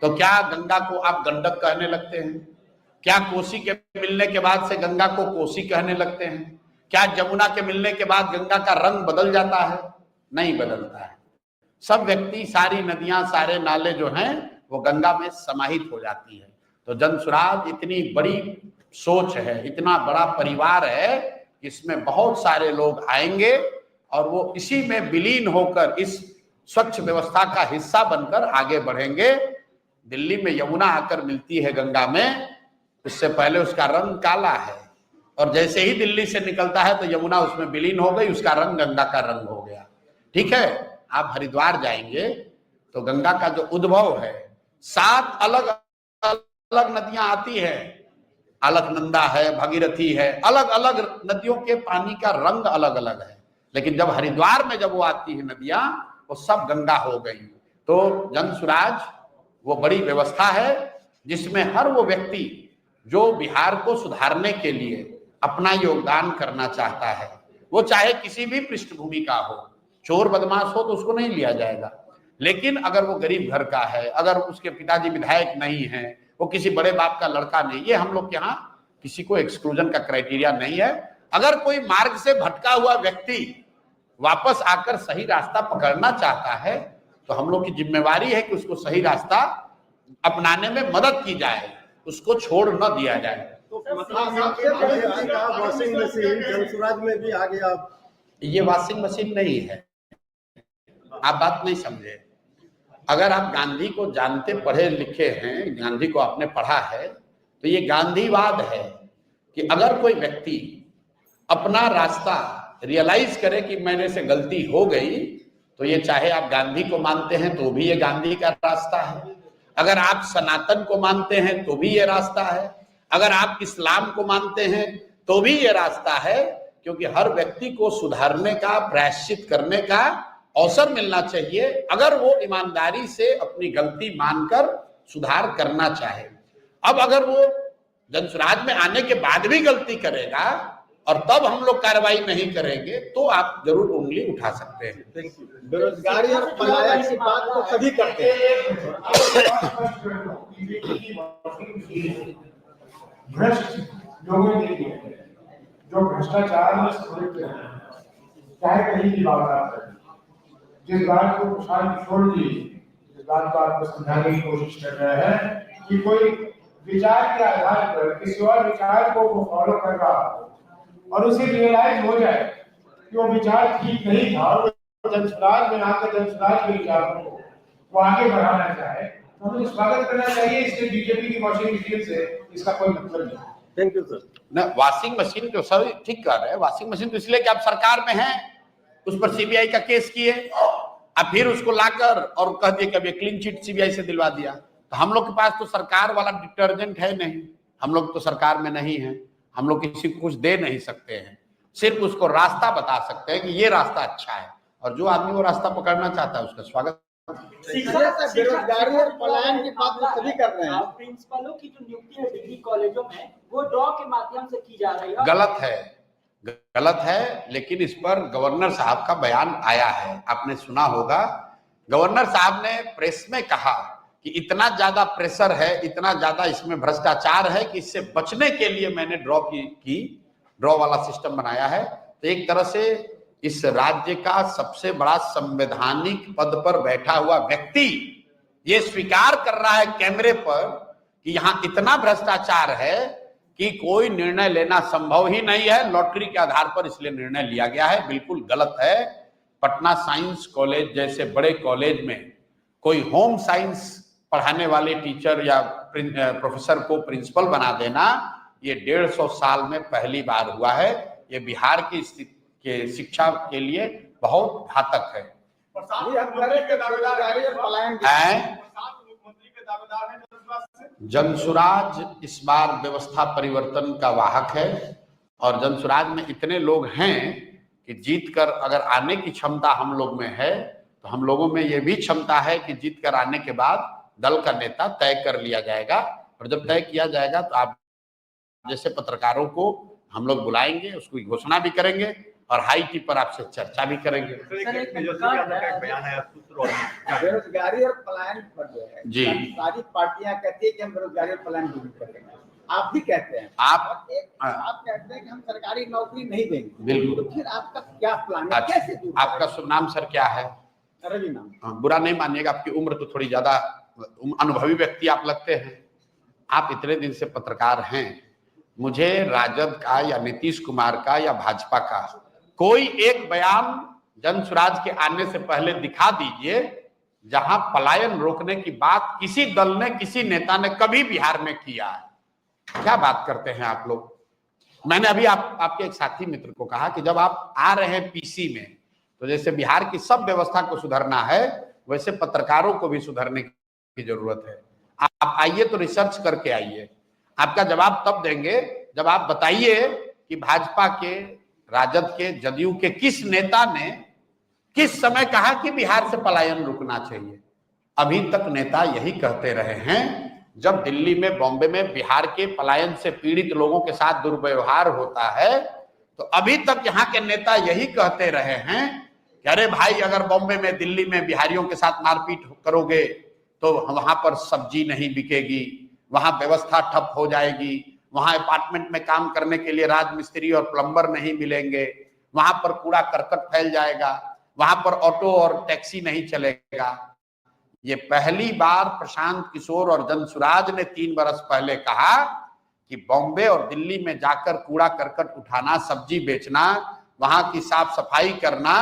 तो क्या गंगा को आप गंडक कहने लगते हैं? क्या कोसी के मिलने के बाद से गंगा को कोसी कहने लगते हैं? क्या जमुना के मिलने के बाद गंगा का रंग बदल जाता है? नहीं बदलता है। सब व्यक्ति, सारी नदियां, सारे नाले जो हैं वो गंगा में समाहित हो जाती है। तो जनसुराज इतनी बड़ी सोच है, इतना बड़ा परिवार है, इसमें बहुत सारे लोग आएंगे और वो इसी में विलीन होकर इस स्वच्छ व्यवस्था का हिस्सा बनकर आगे बढ़ेंगे। दिल्ली में यमुना आकर मिलती है गंगा में, उससे पहले उसका रंग काला है, और जैसे ही दिल्ली से निकलता है तो यमुना उसमें विलीन हो गई, उसका रंग गंगा का रंग हो गया। ठीक है, आप हरिद्वार जाएंगे तो गंगा का जो उद्भव है, 7 अलग अलग नदियां आती है, अलकनंदा है, भगीरथी है, अलग अलग नदियों के पानी का रंग अलग अलग है, लेकिन जब हरिद्वार में जब वो आती है नदियां, वो सब गंगा हो गई। तो जनसुराज वो बड़ी व्यवस्था है जिसमें हर वो व्यक्ति जो बिहार को सुधारने के लिए अपना योगदान करना चाहता है, वो चाहे किसी भी पृष्ठभूमि का हो, चोर बदमाश हो तो उसको नहीं लिया जाएगा, लेकिन अगर वो गरीब घर का है, अगर उसके पिताजी विधायक नहीं है, वो किसी बड़े बाप का लड़का नहीं, ये हम लोग के यहाँ किसी को एक्सक्लूजन का क्राइटेरिया नहीं है। अगर कोई मार्ग से भटका हुआ व्यक्ति वापस आकर सही रास्ता पकड़ना चाहता है तो हम लोग की जिम्मेवारी है कि उसको सही रास्ता अपनाने में मदद की जाए, उसको छोड़ न दिया जाए। तो वॉशिंग मशीन जनसुराज में भी आ गया। ये वॉशिंग मशीन नहीं है, आप बात नहीं समझे। अगर आप गांधी को जानते पढ़े लिखे हैं, गांधी को आपने पढ़ा है, तो ये गांधीवाद है कि अगर कोई व्यक्ति अपना रास्ता रियलाइज करे कि मैंने से गलती हो गई, तो ये चाहे आप गांधी को मानते हैं तो भी ये गांधी का रास्ता है, अगर आप सनातन को मानते हैं तो भी ये रास्ता है, अगर आप इस्लाम को मानते हैं तो भी ये रास्ता है, क्योंकि हर व्यक्ति को सुधारने का, प्रायश्चित करने का अवसर मिलना चाहिए, अगर वो ईमानदारी से अपनी गलती मानकर सुधार करना चाहे। अब अगर वो जनसुराज में आने के बाद भी गलती करेगा और तब हम लोग कार्रवाई नहीं करेंगे तो आप जरूर उंगली उठा सकते हैं। बेरोजगारी और पलायन की बात तो सभी करते हैं। भ्रष्ट लोगों के लिए जो भ्रष्टाचार में संलिप्त है, चाहे कहीं की बात आप करें, जिस बात को प्रशांत किशोर जी जिस बात को आपको समझाने की कोशिश कर रहे हैं कि कोई विचार के आधार पर किसी और विचार को वो फॉलो कर रहा हो और उसे रियलाइज हो जाए कि वो विचार ठीक नहीं था, और जनसुराज में आकर जनसुराज के विचारों को वो आगे बढ़ाना चाहे, तो हमें स्वागत करना चाहिए। इससे बीजेपी की वॉशिंग मशीन से इसका कोई मतलब नहीं। Thank you sir. ना, वॉशिंग मशीन तो सब ठीक कर रहे हैं। वॉशिंग मशीन तो इसलिए कि आप सरकार में हैं, उस पर सीबीआई का केस किए, अब फिर उसको लाकर और कह दिए कि अब ये क्लीन चिट सीबीआई से दिलवा दिया। तो हम लोग के पास तो सरकार वाला डिटर्जेंट है नहीं, हम लोग तो सरकार में नहीं है, हम लोग किसी को कुछ दे नहीं सकते हैं, सिर्फ उसको रास्ता बता सकते हैं कि ये रास्ता अच्छा है, और जो आदमी वो रास्ता पकड़ना चाहता है उसका स्वागत बेरोजगारी और पलायन की बात तो सभी कर रहे हैं। प्रिंसिपलों की जो नियुक्ति है डिग्री कॉलेजों में वो ड्रॉ के माध्यम से की जा रही है। गलत है, लेकिन इस पर गवर्नर साहब का बयान आया है, आपने सुना होगा। गवर्नर साहब ने प्रेस में कहा कि इतना ज्यादा प्रेशर है, इतना ज्यादा इसमें भ्रष्टाचार है कि इससे बचने के लिए मैंने ड्रॉ वाला सिस्टम बनाया है। तो एक तरह से इस राज्य का सबसे बड़ा संवैधानिक पद पर बैठा हुआ व्यक्ति ये स्वीकार कर रहा है कैमरे पर कि यहां इतना भ्रष्टाचार है कि कोई निर्णय लेना संभव ही नहीं है, लॉटरी के आधार पर इसलिए निर्णय लिया गया है। बिल्कुल गलत है। पटना साइंस कॉलेज जैसे बड़े कॉलेज में कोई होम साइंस पढ़ाने वाले टीचर या प्रोफेसर को प्रिंसिपल बना देना, ये 150 साल में पहली बार हुआ है। ये बिहार की स्थिति के शिक्षा के लिए बहुत घातक है। जनसुराज इस बार व्यवस्था परिवर्तन का वाहक है और जनसुराज में इतने लोग हैं कि जीत कर अगर आने की क्षमता हम लोग में है तो हम लोगों में ये भी क्षमता है कि जीत कर आने के बाद दल का नेता तय कर लिया जाएगा। और जब तय किया जाएगा तो आप जैसे पत्रकारों को हम लोग बुलाएंगे, उसकी घोषणा भी करेंगे और हाई टी पर आपसे चर्चा भी करेंगे। बेरोजगारी और पलायन पर जो है जी, सारी पार्टियां कहती है कि हम बेरोजगारी और पलायन दूर करेंगे, आप भी कहते हैं, आप कहते हैं कि हम सरकारी नौकरी नहीं देंगे। बिल्कुल। तो फिर आपका क्या प्लान है, कैसे दूर? आपका शुभ नाम सर क्या है? रवि नाम। बुरा नहीं मानिएगा, आपकी उम्र तो थोड़ी ज्यादा, अनुभवी व्यक्ति आप लगते हैं। आप इतने दिन से पत्रकार हैं, मुझे राजद का या नीतीश कुमार का या भाजपा का कोई एक बयान जनसुराज के आने से पहले दिखा दीजिए जहां पलायन रोकने की बात किसी दल ने, किसी नेता ने कभी बिहार में किया है। क्या बात करते हैं आप लोग। मैंने अभी आपके एक साथी मित्र को कहा कि जब आप आ रहे हैं पीसी में, तो जैसे बिहार की सब व्यवस्था को सुधारना है वैसे पत्रकारों को भी सुधारने की जरूरत है। आप आइए तो रिसर्च करके आइए, आपका जवाब तब देंगे जब आप बताइए कि भाजपा के, राजद के, जदयू के किस नेता ने किस समय कहा कि बिहार से पलायन रुकना चाहिए। अभी तक नेता यही कहते रहे हैं। जब दिल्ली में, बॉम्बे में बिहार के पलायन से पीड़ित लोगों के साथ दुर्व्यवहार होता है तो अभी तक यहाँ के नेता यही कहते रहे हैं कि अरे भाई, अगर बॉम्बे में, दिल्ली में बिहारियों के साथ मारपीट करोगे तो वहां पर सब्जी नहीं बिकेगी, वहां व्यवस्था ठप हो जाएगी, वहां अपार्टमेंट में काम करने के लिए राजमिस्त्री और प्लम्बर नहीं मिलेंगे, वहां पर कूड़ा करकट फैल जाएगा, वहां पर ऑटो और टैक्सी नहीं चलेगा। ये पहली बार प्रशांत किशोर और जनसुराज ने 3 बरस पहले कहा कि बॉम्बे और दिल्ली में जाकर कूड़ा करकट उठाना, सब्जी बेचना, वहां की साफ सफाई करना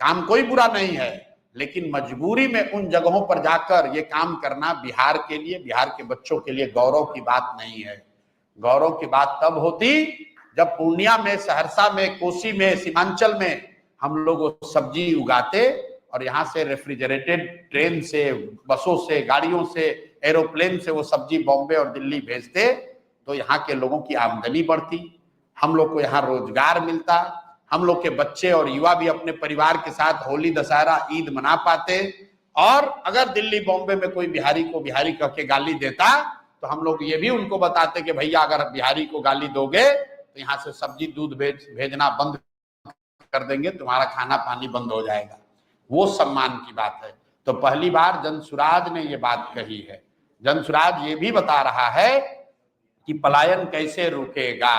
काम कोई बुरा नहीं है, लेकिन मजबूरी में उन जगहों पर जाकर ये काम करना बिहार के लिए, बिहार के बच्चों के लिए गौरव की बात नहीं है। गौरव की बात तब होती जब पूर्णिया में, सहरसा में, कोसी में, सीमांचल में हम लोग सब्जी उगाते और यहाँ से रेफ्रिजरेटेड ट्रेन से, बसों से, गाड़ियों से, एरोप्लेन से वो सब्जी बॉम्बे और दिल्ली भेजते तो यहाँ के लोगों की आमदनी बढ़ती, हम लोग को यहाँ रोजगार मिलता, हम लोग के बच्चे और युवा भी अपने परिवार के साथ होली, दशहरा, ईद मना पाते। और अगर दिल्ली, बॉम्बे में कोई बिहारी को बिहारी कह के गाली देता तो हम लोग ये भी उनको बताते कि भैया, अगर बिहारी को गाली दोगे तो यहाँ से सब्जी, दूध भेजना बंद कर देंगे, तुम्हारा खाना पानी बंद हो जाएगा। वो सम्मान की बात है। तो पहली बार जनसुराज ने ये बात कही है। जनसुराज ये भी बता रहा है कि पलायन कैसे रुकेगा।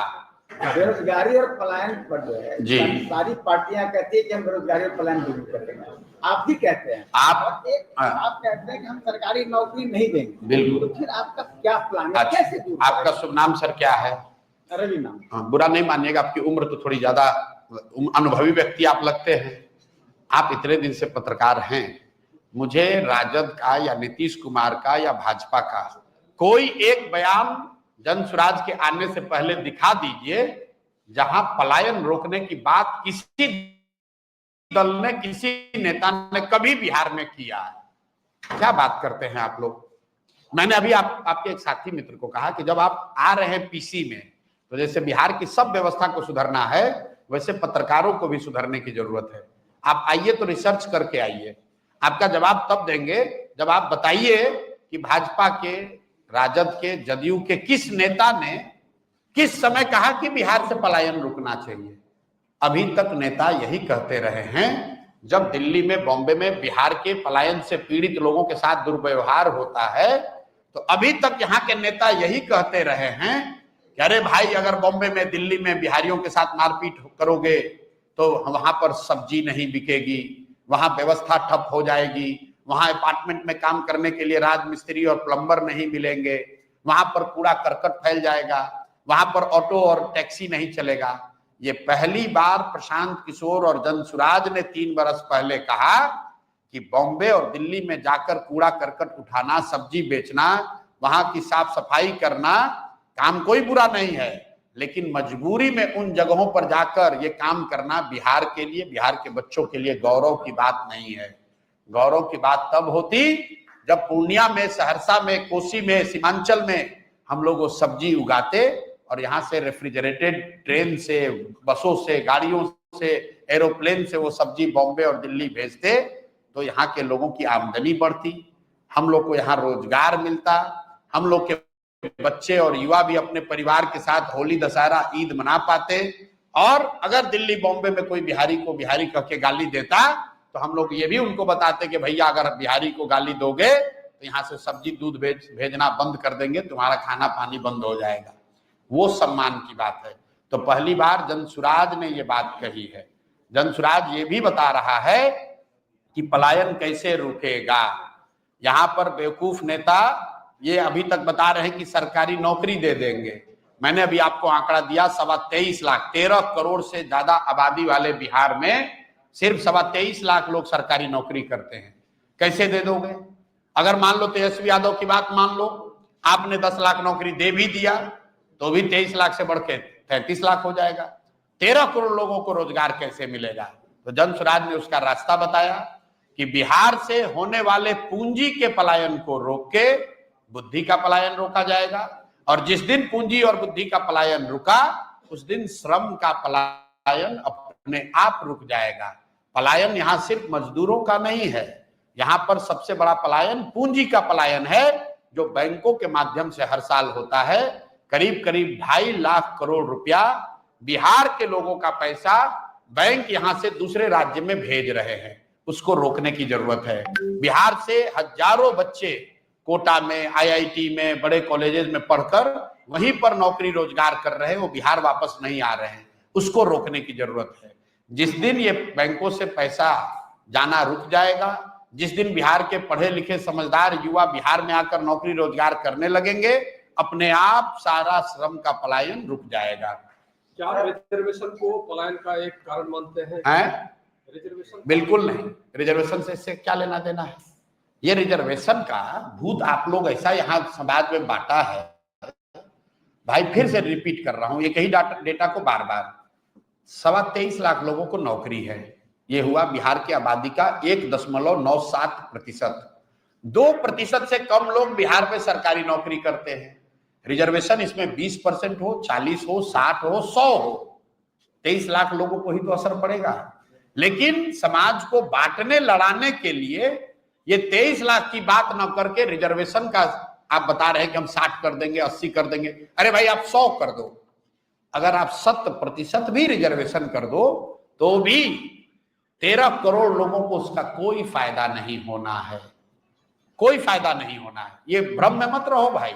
बेरोजगारी और पलायन पर जो है जी, सारी पार्टियां कहती है कि हम बेरोजगारी और पलायन दूर करेंगे, आप भी कहते हैं, आप कहते हैं कि हम सरकारी नौकरी नहीं देंगे। बिल्कुल। तो फिर आपका क्या प्लान है, कैसे दूर? आपका शुभ नाम सर क्या है? रवि नाम। बुरा नहीं मानिएगा, आपकी उम्र तो थोड़ी ज्यादा, अनुभवी व्यक्ति आप लगते हैं। आप इतने दिन से पत्रकार हैं, मुझे राजद का या नीतीश कुमार का या भाजपा का कोई एक बयान जनसुराज के आने से पहले दिखा दीजिए जहां पलायन रोकने की बात किसी दल ने, किसी नेता ने कभी बिहार में किया है। क्या बात करते हैं आप लोग। मैंने अभी आपके एक साथी मित्र को कहा कि जब आप आ रहे हैं पीसी में, तो जैसे बिहार की सब व्यवस्था को सुधारना है वैसे पत्रकारों को भी सुधारने की जरूरत है। आप आइए तो रिसर्च करके आइए, आपका जवाब तब देंगे जब आप बताइए कि भाजपा के, राजद के, जदयू के किस नेता ने किस समय कहा कि बिहार से पलायन रुकना चाहिए। अभी तक नेता यही कहते रहे हैं। जब दिल्ली में, बॉम्बे में बिहार के पलायन से पीड़ित लोगों के साथ दुर्व्यवहार होता है तो अभी तक यहाँ के नेता यही कहते रहे हैं कि अरे भाई, अगर बॉम्बे में, दिल्ली में बिहारियों के साथ मारपीट करोगे तो वहां पर सब्जी नहीं बिकेगी, वहां व्यवस्था ठप हो जाएगी, वहां अपार्टमेंट में काम करने के लिए राजमिस्त्री और प्लम्बर नहीं मिलेंगे, वहां पर कूड़ा करकट फैल जाएगा, वहां पर ऑटो और टैक्सी नहीं चलेगा। ये पहली बार प्रशांत किशोर और जनसुराज ने 3 बरस पहले कहा कि बॉम्बे और दिल्ली में जाकर कूड़ा करकट उठाना, सब्जी बेचना, वहां की साफ सफाई करना काम कोई बुरा नहीं है, लेकिन मजबूरी में उन जगहों पर जाकर ये काम करना बिहार के लिए, बिहार के बच्चों के लिए गौरव की बात नहीं है। गौरव की बात तब होती जब पूर्णिया में, सहरसा में, कोसी में, सीमांचल में हम लोग वो सब्जी उगाते और यहाँ से रेफ्रिजरेटेड ट्रेन से, बसों से, गाड़ियों से, एरोप्लेन से वो सब्जी बॉम्बे और दिल्ली भेजते तो यहाँ के लोगों की आमदनी बढ़ती, हम लोग को यहाँ रोजगार मिलता, हम लोग के बच्चे और युवा भी अपने परिवार के साथ होली, दशहरा, ईद मना पाते। और अगर दिल्ली, बॉम्बे में कोई बिहारी को बिहारी कह के गाली देता तो हम लोग ये भी उनको बताते कि भैया, अगर बिहारी को गाली दोगे तो यहाँ से सब्जी, दूध भेजना बंद कर देंगे, तुम्हारा खाना पानी बंद हो जाएगा। वो सम्मान की बात है। तो पहली बार जनसुराज ने ये बात कही है। जनसुराज ये भी बता रहा है कि पलायन कैसे रुकेगा। यहाँ पर बेवकूफ नेता ये अभी तक बता रहे हैं कि सरकारी नौकरी दे देंगे। मैंने अभी आपको आंकड़ा दिया, 23.25 लाख, 13 करोड़ से ज्यादा आबादी वाले बिहार में सिर्फ 23.25 लाख लोग सरकारी नौकरी करते हैं। कैसे दे दोगे? अगर मान लो तेजस्वी यादव की बात मान लो, आपने 10 लाख नौकरी दे भी दिया तो भी 23 लाख से बढ़ के 33 लाख हो जाएगा। 13 करोड़ लोगों को रोजगार कैसे मिलेगा? तो जनसुराज ने उसका रास्ता बताया कि बिहार से होने वाले पूंजी के पलायन को रोक के बुद्धि का पलायन रोका जाएगा, और जिस दिन पूंजी और बुद्धि का पलायन रुका उस दिन श्रम का पलायन अपने आप रुक जाएगा। पलायन यहाँ सिर्फ मजदूरों का नहीं है, यहाँ पर सबसे बड़ा पलायन पूंजी का पलायन है, जो बैंकों के माध्यम से हर साल होता है। करीब करीब 2.5 लाख करोड़ रुपया बिहार के लोगों का पैसा बैंक यहां से दूसरे राज्य में भेज रहे हैं, उसको रोकने की जरूरत है। बिहार से हजारों बच्चे कोटा में, IIT में, बड़े कॉलेजेस में पढ़कर वहीं पर नौकरी रोजगार कर रहे हैं, वो बिहार वापस नहीं आ रहे हैं, उसको रोकने की जरूरत है। जिस दिन ये बैंकों से पैसा जाना रुक जाएगा, जिस दिन बिहार के पढ़े लिखे समझदार युवा बिहार में आकर नौकरी रोजगार करने लगेंगे, अपने आप सारा श्रम का पलायन रुक जाएगा। क्या रिजर्वेशन को पलायन का एक कारण मानते हैं? रिजर्वेशन बिल्कुल नहीं। रिजर्वेशन से इससे क्या लेना देना है? ये रिजर्वेशन का भूत आप लोग ऐसा यहाँ समाज में बांटा है भाई, फिर से रिपीट कर रहा हूं, ये कई डेटा को बार बार। 23.25 लाख लोगों को नौकरी है, ये हुआ बिहार की आबादी का 1.97%। 2% से कम लोग बिहार में सरकारी नौकरी करते हैं। रिजर्वेशन इसमें 20% हो, 40 हो, 60 हो, 100 हो, 23 लाख लोगों को ही तो असर पड़ेगा। लेकिन समाज को बांटने, लड़ाने के लिए ये 23 लाख की बात ना करके रिजर्वेशन का आप बता रहे हैं कि हम 60 कर देंगे, 80 कर देंगे। अरे भाई, आप 100 कर दो। अगर आप 100% भी रिजर्वेशन कर दो तो भी 13 करोड़ लोगों को उसका कोई फायदा नहीं होना है, कोई फायदा नहीं होना है। ये भ्रम में मत रहो भाई।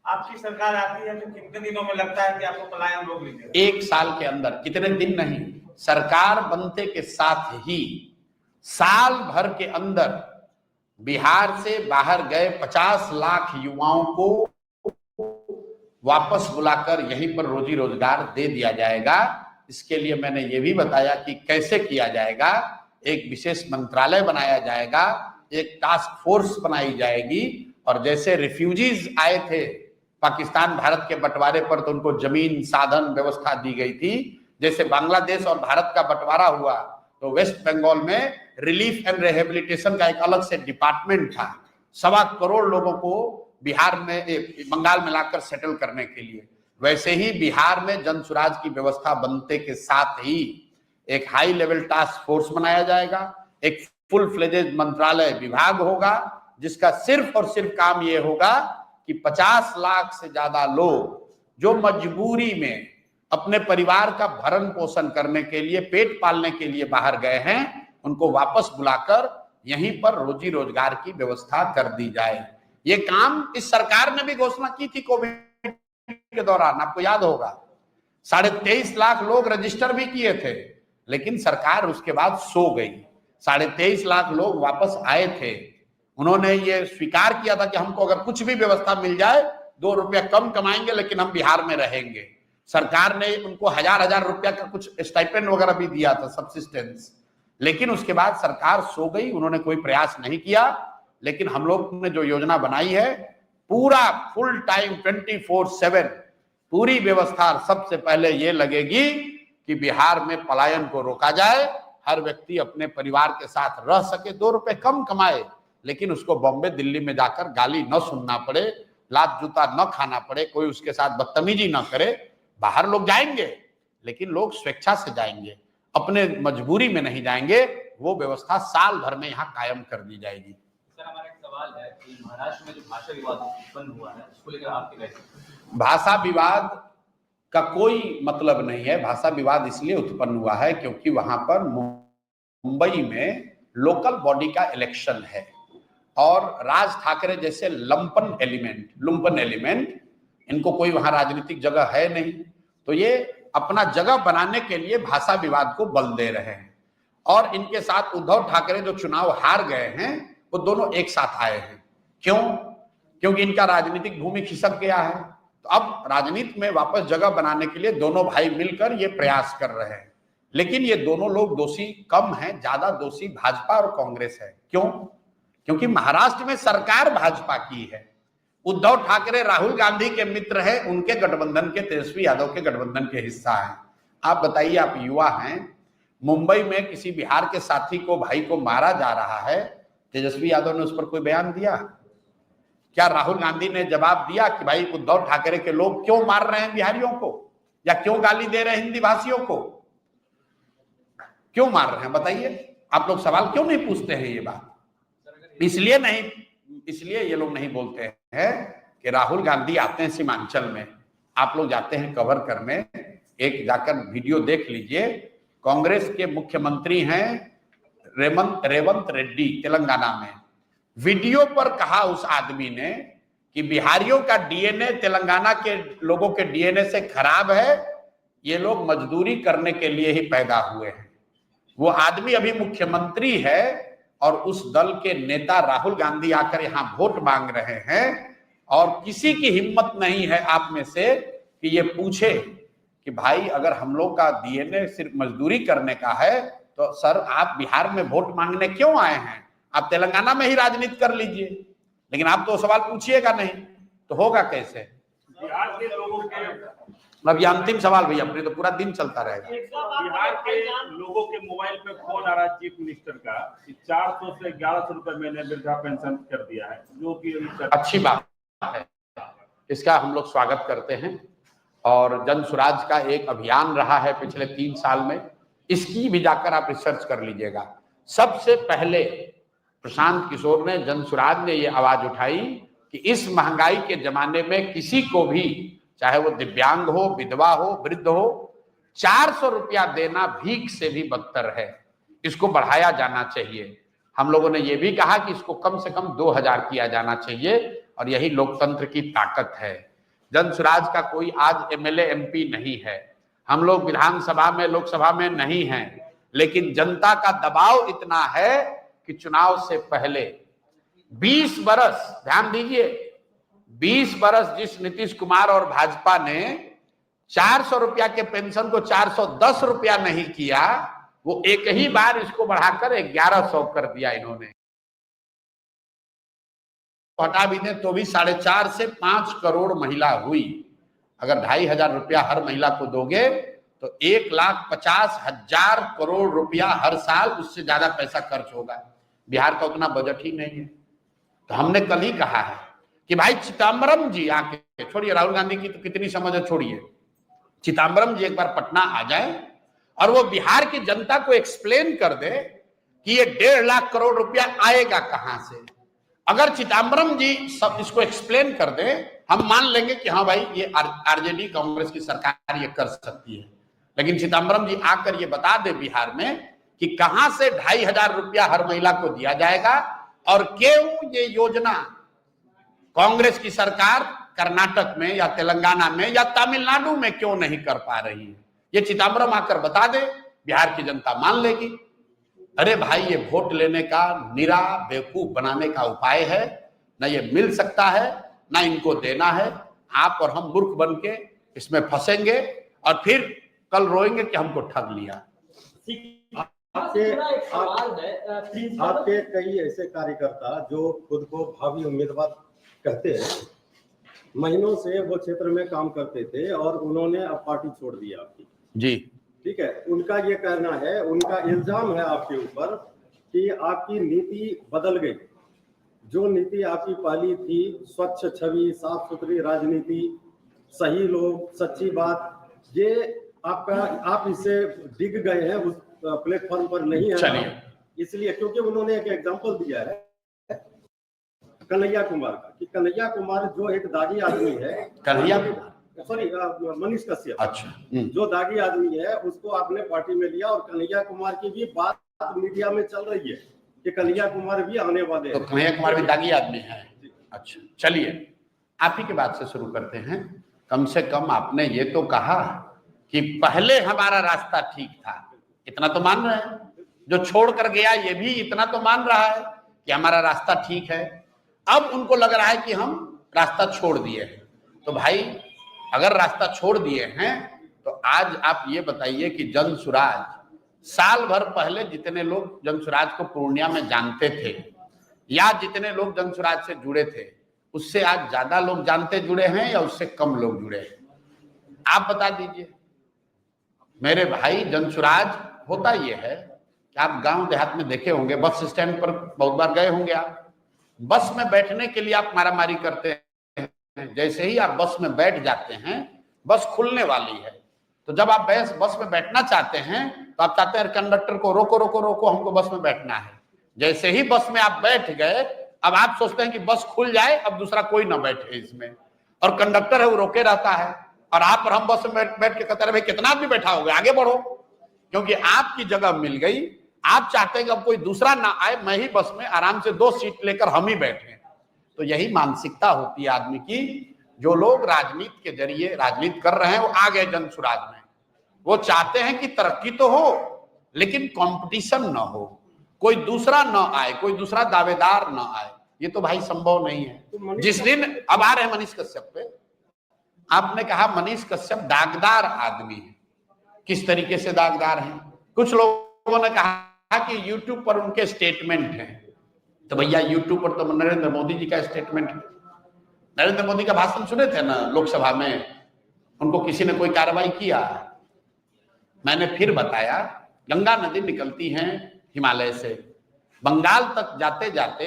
आपकी सरकार आती है तो कितने दिनों में लगता है कि आपको पलायन रोक लीजिए? 1 साल के अंदर, कितने दिन नहीं, सरकार बनते के साथ ही साल भर के अंदर बिहार से बाहर गए 50 लाख युवाओं को वापस बुलाकर यहीं पर रोजी रोजगार दे दिया जाएगा। इसके लिए मैंने ये भी बताया कि कैसे किया जाएगा। एक विशेष मंत्रालय बनाया जाएगा, एक टास्क फोर्स बनाई जाएगी, और जैसे रिफ्यूजीज आए थे पाकिस्तान भारत के बंटवारे पर तो उनको जमीन, साधन, व्यवस्था दी गई थी। जैसे बांग्लादेश और भारत का बंटवारा हुआ तो वेस्ट बंगाल में रिलीफ एंड रिहेबिलिटेशन का एक अलग से डिपार्टमेंट था, 1.25 करोड़ लोगों को बिहार में, बंगाल में लाकर सेटल करने के लिए। वैसे ही बिहार में जनसुराज की व्यवस्था बनते के साथ ही एक हाई लेवल टास्क फोर्स बनाया जाएगा, एक फुल फ्लेजेड मंत्रालय विभाग होगा, जिसका सिर्फ और सिर्फ काम ये होगा कि 50 लाख से ज्यादा लोग जो मजबूरी में अपने परिवार का भरण पोषण करने के लिए, पेट पालने के लिए बाहर गए हैं, उनको वापस बुलाकर यहीं पर रोजी रोजगार की व्यवस्था कर दी जाए। ये काम इस सरकार ने भी घोषणा की थी कोविड के दौरान, आपको याद होगा। 23.5 लाख लोग रजिस्टर भी किए थे, लेकिन सरकार उसके बाद सो गई। 23.5 लाख लोग वापस आए थे। उन्होंने ये स्वीकार किया था कि हमको अगर कुछ भी व्यवस्था मिल जाए, 2 रुपया कम कमाएंगे लेकिन हम बिहार में रहेंगे। सरकार ने उनको 1000 रुपया का कुछ स्टाइपेंड वगैरह भी दिया था, सब्सिस्टेंस। लेकिन उसके बाद सरकार सो गई, उन्होंने कोई प्रयास नहीं किया। लेकिन हम लोग ने जो योजना बनाई है, पूरा फुल टाइम 24/7 पूरी व्यवस्था सबसे पहले ये लगेगी कि बिहार में पलायन को रोका जाए, हर व्यक्ति अपने परिवार के साथ रह सके, 2 रुपए कम कमाए, लेकिन उसको बॉम्बे दिल्ली में जाकर गाली न सुनना पड़े, लात जूता न खाना पड़े, कोई उसके साथ बदतमीजी न करे। बाहर लोग जाएंगे, लेकिन लोग स्वेच्छा से जाएंगे, अपने मजबूरी में नहीं जाएंगे। वो व्यवस्था साल भर में यहाँ कायम कर दी जाएगी। सर, हमारा एक सवाल है कि महाराष्ट्र में जो भाषा विवाद उत्पन्न हुआ है, उसको लेकर आपके कैसे? भाषा विवाद का कोई मतलब नहीं है। भाषा विवाद इसलिए उत्पन्न हुआ है क्योंकि वहां पर मुंबई में लोकल बॉडी का इलेक्शन है और राज ठाकरे जैसे लुम्पन एलिमेंट, इनको कोई वहां राजनीतिक जगह है नहीं, तो ये अपना जगह बनाने के लिए भाषा विवाद को बल दे रहे हैं। और इनके साथ उद्धव ठाकरे जो चुनाव हार गए हैं, वो दोनों एक साथ आए हैं। क्यों? क्योंकि इनका राजनीतिक भूमि खिसक गया है। तो अब राजनीति में वापस जगह बनाने के लिए दोनों भाई मिलकर ये प्रयास कर रहे हैं। लेकिन ये दोनों लोग दोषी कम हैं, ज्यादा दोषी भाजपा और कांग्रेस है। क्यों? क्योंकि महाराष्ट्र में सरकार भाजपा की है। उद्धव ठाकरे राहुल गांधी के मित्र हैं, उनके गठबंधन के, तेजस्वी यादव के गठबंधन के हिस्सा हैं। आप बताइए, आप युवा हैं, मुंबई में किसी बिहार के साथी को, भाई को मारा जा रहा है, तेजस्वी यादव ने उस पर कोई बयान दिया? क्या राहुल गांधी ने जवाब दिया कि भाई उद्धव ठाकरे के लोग क्यों मार रहे हैं बिहारियों को, या क्यों गाली दे रहे हैं हिंदी भाषियों को, क्यों मार रहे हैं? बताइए, आप लोग सवाल क्यों नहीं पूछते हैं? ये बात इसलिए ये लोग नहीं बोलते हैं कि राहुल गांधी आते हैं सीमांचल में, आप लोग जाते हैं कवर करने, एक जाकर वीडियो देख लीजिए। कांग्रेस के मुख्यमंत्री हैं रेवंत रेड्डी, तेलंगाना में। वीडियो पर कहा उस आदमी ने कि बिहारियों का डीएनए तेलंगाना के लोगों के डीएनए से खराब है, ये लोग मजदूरी करने के लिए ही पैदा हुए हैं। वो आदमी अभी मुख्यमंत्री है और उस दल के नेता राहुल गांधी आकर यहां वोट मांग रहे हैं, और किसी की हिम्मत नहीं है आप में से कि ये पूछे कि भाई अगर हम लोग का डीएनए सिर्फ मजदूरी करने का है तो सर आप बिहार में वोट मांगने क्यों आए हैं? आप तेलंगाना में ही राजनीति कर लीजिए। लेकिन आप तो सवाल पूछिएगा नहीं, तो होगा कैसे? बिहार के लोगों के, अब ये अंतिम सवाल भैया, अपने तो पूरा दिन चलता रहेगा। बिहार के लोगों के मोबाइल पे फोन आ रहा है चीफ मिनिस्टर का कि 400 से 1100 रुपए महीने वृद्धा पेंशन कर दिया है, जो कि अच्छी बात है, इसका हम लोग स्वागत करते हैं। और जन स्वराज का एक अभियान रहा है पिछले 3 साल में, इसकी भी जाकर आप रिसर्च कर लीजिएगा। सबसे पहले प्रशांत किशोर ने, जन स्वराज ने ये आवाज उठाई कि इस महंगाई के जमाने में किसी को भी, चाहे वो दिव्यांग हो, विधवा हो, वृद्ध हो, 400 रुपया देना भीख से भी बदतर है, इसको बढ़ाया जाना चाहिए। हम लोगों ने ये भी कहा कि इसको कम से कम 2000 किया जाना चाहिए, और यही लोकतंत्र की ताकत है। जन स्वराज का कोई आज एमएलए एमपी नहीं है, हम लोग विधानसभा में, लोकसभा में नहीं हैं, लेकिन जनता का दबाव इतना है कि चुनाव से पहले 20 बरस, ध्यान दीजिए, 20 बरस जिस नीतीश कुमार और भाजपा ने 400 रुपया के पेंशन को 410 रुपया नहीं किया, वो एक ही बार इसको बढ़ाकर 1100 कर दिया इन्होंने। हटा भी दें तो भी 4.5 से 5 करोड़ महिला हुई। अगर 2500 रुपया हर महिला को दोगे तो 1,50,000 करोड़ रुपया हर साल, उससे ज्यादा पैसा खर्च होगा। बिहार का उतना बजट ही नहीं है। तो हमने कल ही कहा है कि भाई चिदम्बरम जी आके, छोड़िए राहुल गांधी की तो कितनी समझ है, छोड़िए, चिदम्बरम जी एक बार पटना आ जाए और वो बिहार की जनता को एक्सप्लेन कर दे कि ये 1.5 लाख करोड़ रुपया आएगा कहां से। अगर चिदम्बरम जी सब इसको एक्सप्लेन कर दे, हम मान लेंगे कि हाँ भाई ये आरजेडी कांग्रेस की सरकार ये कर सकती है। लेकिन चिदम्बरम जी आकर ये बता दे बिहार में कि कहां से 2,500 रुपया हर महिला को दिया जाएगा और क्यों ये योजना कांग्रेस की सरकार कर्नाटक में या तेलंगाना में या तमिलनाडु में क्यों नहीं कर पा रही है। ये चिदम्बरम आकर बता दे, बिहार की जनता मान लेगी। अरे भाई ये वोट लेने का निरा बेवकूफ बनाने का उपाय है, ना ये मिल सकता है ना इनको देना है। आप और हम मूर्ख बन के इसमें फंसेंगे और फिर कल रोएंगे कि हमको ठग लिया। आपके कई ऐसे कार्यकर्ता जो खुद को भावी उम्मीदवार कहते हैं, महीनों से वो क्षेत्र में काम करते थे और उन्होंने अब पार्टी छोड़ दी आपकी। जी ठीक है, उनका ये कहना है, उनका इल्जाम है आपके ऊपर कि आपकी नीति बदल गई। जो नीति आपकी पहली थी, स्वच्छ छवि, साफ सुथरी राजनीति, सही लोग, सच्ची बात, ये आपका आप इससे डिग गए हैं, उस प्लेटफॉर्म पर नहीं है। इसलिए क्योंकि उन्होंने एक एग्जांपल दिया है कन्हैया कुमार का, कि कन्हैया कुमार जो एक दागी आदमी है, कन्हैया सॉरी मनीष कश्यप, अच्छा, जो दागी आदमी है उसको आपने पार्टी में लिया और कन्हैया कुमार की भी बात मीडिया में चल रही है कि कन्हैया कुमार भी आने वाले हैं। तो कन्हैया कुमार भी दागी आदमी है। अच्छा चलिए आप ही की बात से शुरू करते हैं। कम से कम आपने ये तो कहा कि पहले हमारा रास्ता ठीक था, इतना तो मान रहे हैं। जो छोड़ कर गया ये भी इतना तो मान रहा है कि हमारा रास्ता ठीक है। अब उनको लग रहा है कि हम रास्ता छोड़ दिए हैं। तो भाई अगर रास्ता छोड़ दिए हैं तो आज आप ये बताइए कि जन सुराज, साल भर पहले जितने लोग जन सुराज को पूर्णिया में जानते थे या जितने लोग जन सुराज से जुड़े थे, उससे आज ज्यादा लोग जानते जुड़े हैं या उससे कम लोग जुड़े हैं? आप बता दीजिए मेरे भाई। जन सुराज होता ये है कि आप गांव देहात में देखे होंगे, बस स्टैंड पर बहुत बार गए होंगे आप, बस में बैठने के लिए आप मारामारी करते हैं। जैसे ही आप बस में बैठ जाते हैं, बस खुलने वाली है, तो जब आप बस में बैठना चाहते हैं तो आप चाहते हैं कंडक्टर को रोको रोको रोको, हमको बस में बैठना है। जैसे ही बस में आप बैठ गए, अब आप सोचते हैं कि बस खुल जाए, अब दूसरा कोई ना बैठे इसमें, और कंडक्टर है वो रोके रहता है और आप और हम बस में बैठ के कहते हैं भाई कितना आदमी बैठा होगा, आगे बढ़ो, क्योंकि आपकी जगह मिल गई। आप चाहते हैं कि अब कोई दूसरा ना आए, मैं ही बस में आराम से 2 सीट लेकर हम ही बैठे। तो यही मानसिकता होती है आदमी की। जो लोग राजनीति के जरिए राजनीति कर रहे हैं वो आ गए जन सुराज में। वो चाहते हैं कि तरक्की तो हो लेकिन कंपटीशन ना हो, कोई दूसरा ना आए, कोई दूसरा दावेदार ना आए। ये तो भाई संभव नहीं है। जिस दिन अब आ रहे हैं मनीष कश्यप पे, आपने कहा मनीष कश्यप दागदार आदमी है। किस तरीके से दागदार हैं? कुछ लोगों ने कहा कि यूट्यूब पर उनके स्टेटमेंट हैं। तो भैया यूट्यूब पर तो नरेंद्र मोदी जी का स्टेटमेंट है। नरेंद्र मोदी का भाषण सुने थे ना लोकसभा में, उनको किसी ने कोई कार्रवाई किया? मैंने फिर बताया, गंगा नदी निकलती है हिमालय से, बंगाल तक जाते जाते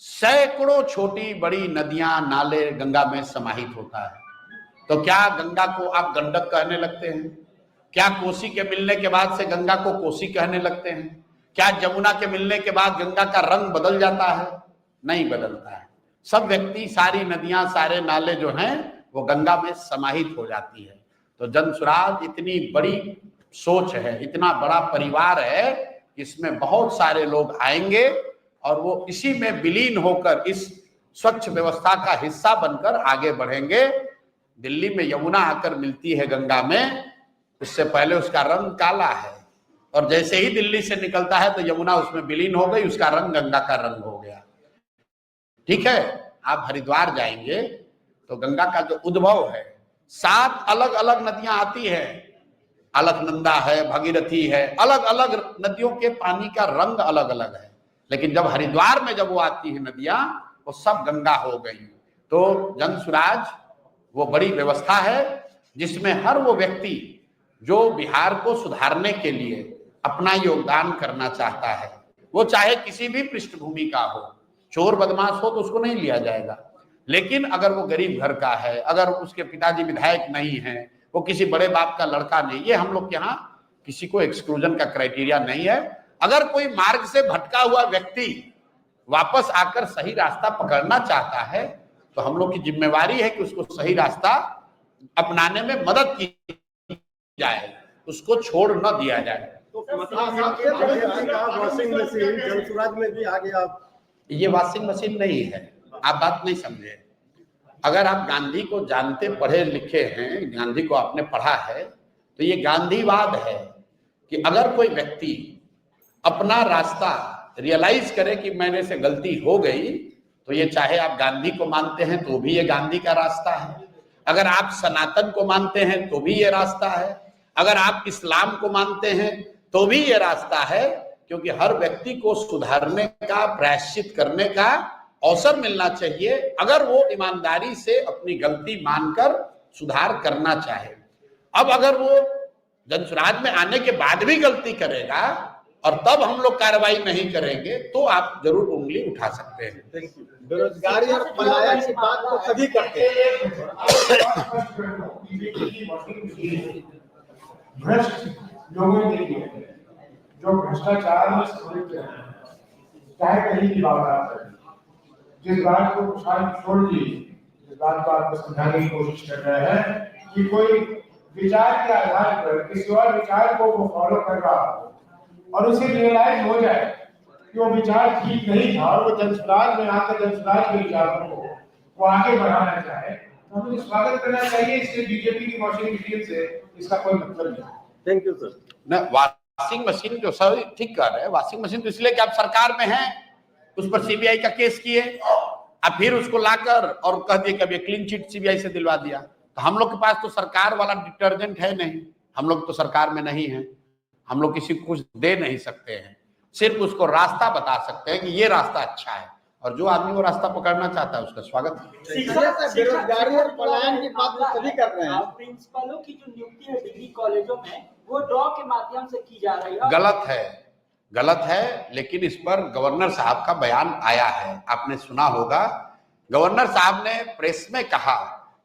सैकड़ों छोटी बड़ी नदियां नाले गंगा में समाहित होता है। तो क्या गंगा को आप गंडक कहने लगते हैं? क्या कोसी के मिलने के बाद से गंगा को कोसी कहने लगते हैं? क्या जमुना के मिलने के बाद गंगा का रंग बदल जाता है? नहीं बदलता है। सब व्यक्ति, सारी नदियां, सारे नाले जो हैं वो गंगा में समाहित हो जाती है। तो जन सुराज इतनी बड़ी सोच है, इतना बड़ा परिवार है, इसमें बहुत सारे लोग आएंगे और वो इसी में विलीन होकर इस स्वच्छ व्यवस्था का हिस्सा बनकर आगे बढ़ेंगे। दिल्ली में यमुना आकर मिलती है गंगा में, उससे पहले उसका रंग काला है, और जैसे ही दिल्ली से निकलता है तो यमुना उसमें विलीन हो गई, उसका रंग गंगा का रंग हो गया। ठीक है, आप हरिद्वार जाएंगे तो गंगा का जो उद्भव है, 7 अलग अलग नदियां आती है, अलकनंदा है, भगीरथी है, अलग अलग नदियों के पानी का रंग अलग अलग है। लेकिन जब हरिद्वार में जब वो आती है नदियां, वो सब गंगा हो गई। तो जन सुराज वो बड़ी व्यवस्था है जिसमें हर वो व्यक्ति जो बिहार को सुधारने के लिए अपना योगदान करना चाहता है, वो चाहे किसी भी पृष्ठभूमि का हो, चोर बदमाश हो तो उसको नहीं लिया जाएगा, लेकिन अगर वो गरीब घर का है, अगर उसके पिताजी विधायक नहीं है, वो किसी बड़े बाप का लड़का नहीं, ये हम लोग के यहाँ किसी को एक्सक्लूजन का क्राइटेरिया नहीं है। अगर कोई मार्ग से भटका हुआ व्यक्ति वापस आकर सही रास्ता पकड़ना चाहता है तो हम लोग की जिम्मेवारी है कि उसको सही रास्ता अपनाने में मदद की जाए, उसको छोड़ न दिया जाए। वॉशिंग मशीन जनसुराज में भी आ गया। ये वॉशिंग मशीन नहीं है, आप बात नहीं समझे। अगर आप गांधी को जानते पढ़े लिखे हैं, गांधी को आपने पढ़ा है, तो ये गांधीवाद है कि अगर कोई व्यक्ति अपना रास्ता रियलाइज करे कि मैंने से गलती हो गई, तो ये चाहे आप गांधी को मानते हैं तो भी ये गांधी का रास्ता है, अगर आप सनातन को मानते हैं तो भी ये रास्ता है, अगर आप इस्लाम को मानते हैं तो भी ये रास्ता है, क्योंकि हर व्यक्ति को सुधारने का, प्रायश्चित करने का अवसर मिलना चाहिए अगर वो ईमानदारी से अपनी गलती मानकर सुधार करना चाहे। अब अगर वो जनसुराज में आने के बाद भी गलती करेगा और तब हम लोग कार्रवाई नहीं करेंगे तो आप जरूर उंगली उठा सकते हैं। बेरोजगारी और पलायन की बात तो सभी करते हैं। भ्रष्ट लोगों के लिए जो भ्रष्टाचार में संलिप्त है, चाहे कहीं की बात आप करें, जिस बात को कुशाल किशोर जी जिस बात को आपको समझाने की कोशिश कर रहे हैं कि कोई विचार के आधार पर किसी और विचार को वो फॉलो कर रहा हो और उसे रियलाइज हो जाए कि वो विचार ठीक नहीं था और वो जनसुराज में आकर जनसुराज के विचारों को वो आगे बढ़ाना चाहे, तो हमें स्वागत करना चाहिए। इसलिए बीजेपी की वॉशिंग मशीन से इसका कोई मतलब नहीं। Thank you sir. न वॉशिंग मशीन जो सर ठीक कर रहे हैं, वॉशिंग मशीन तो इसलिए कि आप सरकार में हैं, उस पर सीबीआई का केस किए, अब फिर उसको लाकर और कह दिए कि अब ये क्लीन चिट सीबीआई से दिलवा दिया। तो हम लोग के पास तो सरकार वाला डिटर्जेंट है नहीं, हम लोग तो सरकार में नहीं है, हम लोग किसी को कुछ दे नहीं सकते हैं, सिर्फ उसको रास्ता बता सकते हैं कि ये रास्ता अच्छा है, और जो आदमी वो रास्ता पकड़ना चाहता है उसका स्वागत है। बेरोजगारी और पलायन की बात तो सभी कर रहे हैं। प्रिंसिपलों की जो नियुक्ति है डिग्री कॉलेजों में वो ड्रॉ के माध्यम से की जा रही है। गलत है, लेकिन इस पर गवर्नर साहब का बयान आया है, आपने सुना होगा। गवर्नर साहब ने प्रेस में कहा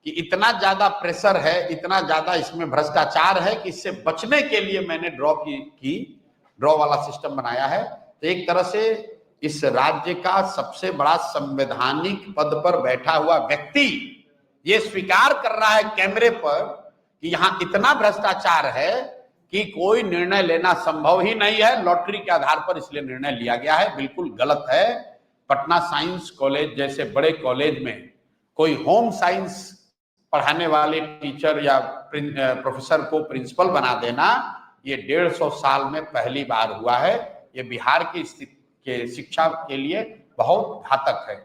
कि इतना ज्यादा प्रेशर है, इतना ज्यादा इसमें भ्रष्टाचार है कि इससे बचने के लिए मैंने ड्रॉ वाला सिस्टम बनाया है। तो एक तरह से इस राज्य का सबसे बड़ा संवैधानिक पद पर बैठा हुआ व्यक्ति ये स्वीकार कर रहा है कैमरे पर कि यहाँ इतना भ्रष्टाचार है कि कोई निर्णय लेना संभव ही नहीं है, लॉटरी के आधार पर इसलिए निर्णय लिया गया है। बिल्कुल गलत है। पटना साइंस कॉलेज जैसे बड़े कॉलेज में कोई होम साइंस पढ़ाने वाले टीचर या प्रोफेसर को प्रिंसिपल बना देना, ये 150 साल में पहली बार हुआ है। ये बिहार की स्थिति के शिक्षा के लिए बहुत घातक है।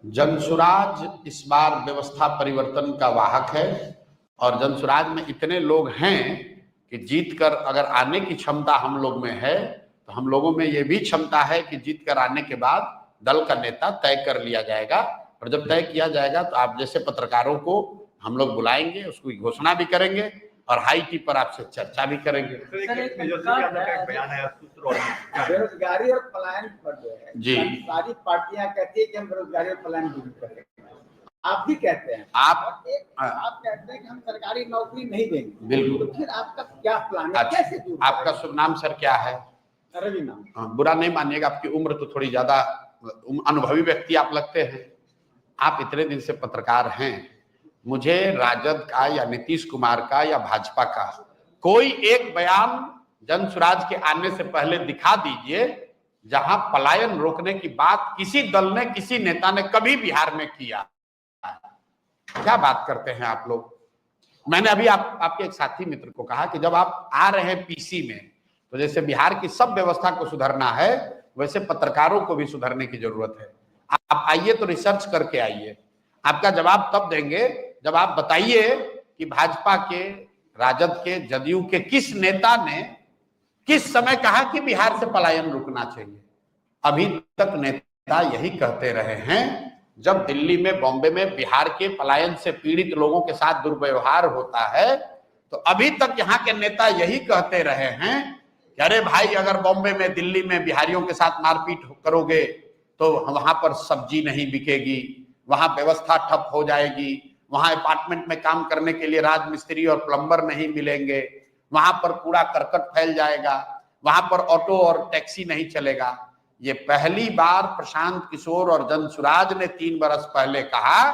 जनसुराज इस बार व्यवस्था परिवर्तन का वाहक है और जनसुराज में इतने लोग हैं कि जीत कर अगर आने की क्षमता हम लोग में है, तो हम लोगों में ये भी क्षमता है कि जीत कर आने के बाद दल का नेता तय कर लिया जाएगा, और जब तय किया जाएगा तो आप जैसे पत्रकारों को हम लोग बुलाएंगे, उसको घोषणा भी करेंगे और हाई टी पर आपसे चर्चा भी करेंगे। बेरोजगारी और पलायन पर जो है जी, सारी पार्टियां कहती है कि हम बेरोजगारी और पलायन दूर करेंगे, आप भी कहते हैं, आप कहते हैं कि हम सरकारी नौकरी नहीं देंगे। बिल्कुल। तो फिर आपका क्या प्लान है, कैसे दूर? आपका शुभ नाम सर क्या है? रवि नाम। बुरा नहीं मानिएगा, आपकी उम्र तो थोड़ी ज्यादा, अनुभवी व्यक्ति आप लगते हैं। आप इतने दिन से पत्रकार हैं, मुझे राजद का या नीतीश कुमार का या भाजपा का कोई एक बयान जनसुराज के आने से पहले दिखा दीजिए जहां पलायन रोकने की बात किसी दल ने, किसी नेता ने कभी बिहार में किया। क्या बात करते हैं आप लोग। मैंने अभी आपके एक साथी मित्र को कहा कि जब आप आ रहे हैं पीसी में, तो जैसे बिहार की सब व्यवस्था को सुधारना है, वैसे पत्रकारों को भी सुधारने की जरूरत है। आप आइए तो रिसर्च करके आइए, आपका जवाब तब देंगे जब आप बताइए कि भाजपा के, राजद के, जदयू के किस नेता ने किस समय कहा कि बिहार से पलायन रुकना चाहिए। अभी तक नेता यही कहते रहे हैं। जब दिल्ली में, बॉम्बे में बिहार के पलायन से पीड़ित लोगों के साथ दुर्व्यवहार होता है, तो अभी तक यहाँ के नेता यही कहते रहे हैं कि अरे भाई, अगर बॉम्बे में, दिल्ली में बिहारियों के साथ मारपीट करोगे तो वहां पर सब्जी नहीं बिकेगी, वहां व्यवस्था ठप हो जाएगी, वहां अपार्टमेंट में काम करने के लिए राजमिस्त्री और प्लम्बर नहीं मिलेंगे, वहां पर कूड़ा करकट फैल जाएगा, वहां पर ऑटो और टैक्सी नहीं चलेगा। ये पहली बार प्रशांत किशोर और जनसुराज ने 3 बरस पहले कहा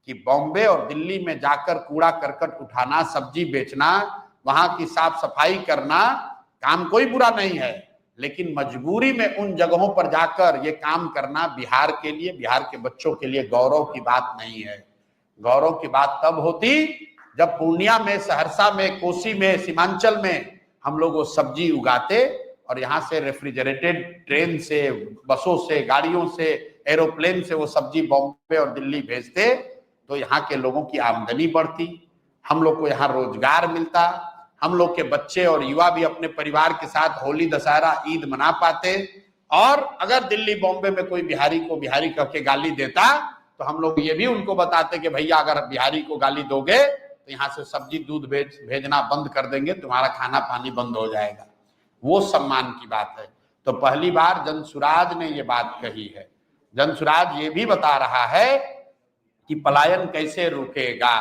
कि बॉम्बे और दिल्ली में जाकर कूड़ा करकट उठाना, सब्जी बेचना, वहां की साफ सफाई करना काम कोई बुरा नहीं है, लेकिन मजबूरी में उन जगहों पर जाकर ये काम करना बिहार के लिए, बिहार के बच्चों के लिए गौरव की बात नहीं है। गौरव की बात तब होती जब पूर्णिया में, सहरसा में, कोसी में, सीमांचल में हम लोग वो सब्जी उगाते और यहाँ से रेफ्रिजरेटेड ट्रेन से, बसों से, गाड़ियों से, एरोप्लेन से वो सब्जी बॉम्बे और दिल्ली भेजते, तो यहाँ के लोगों की आमदनी बढ़ती, हम लोग को यहाँ रोजगार मिलता, हम लोग के बच्चे और युवा भी अपने परिवार के साथ होली, दशहरा, ईद मना पाते। और अगर दिल्ली बॉम्बे में कोई बिहारी को बिहारी कह के गाली देता तो हम लोग ये भी उनको बताते कि भैया अगर बिहारी को गाली दोगे तो यहाँ से सब्जी दूध भेजना बंद कर देंगे, तुम्हारा खाना पानी बंद हो जाएगा। वो सम्मान की बात है। तो पहली बार जनसुराज ने ये बात कही है। जनसुराज ये भी बता रहा है कि पलायन कैसे रुकेगा।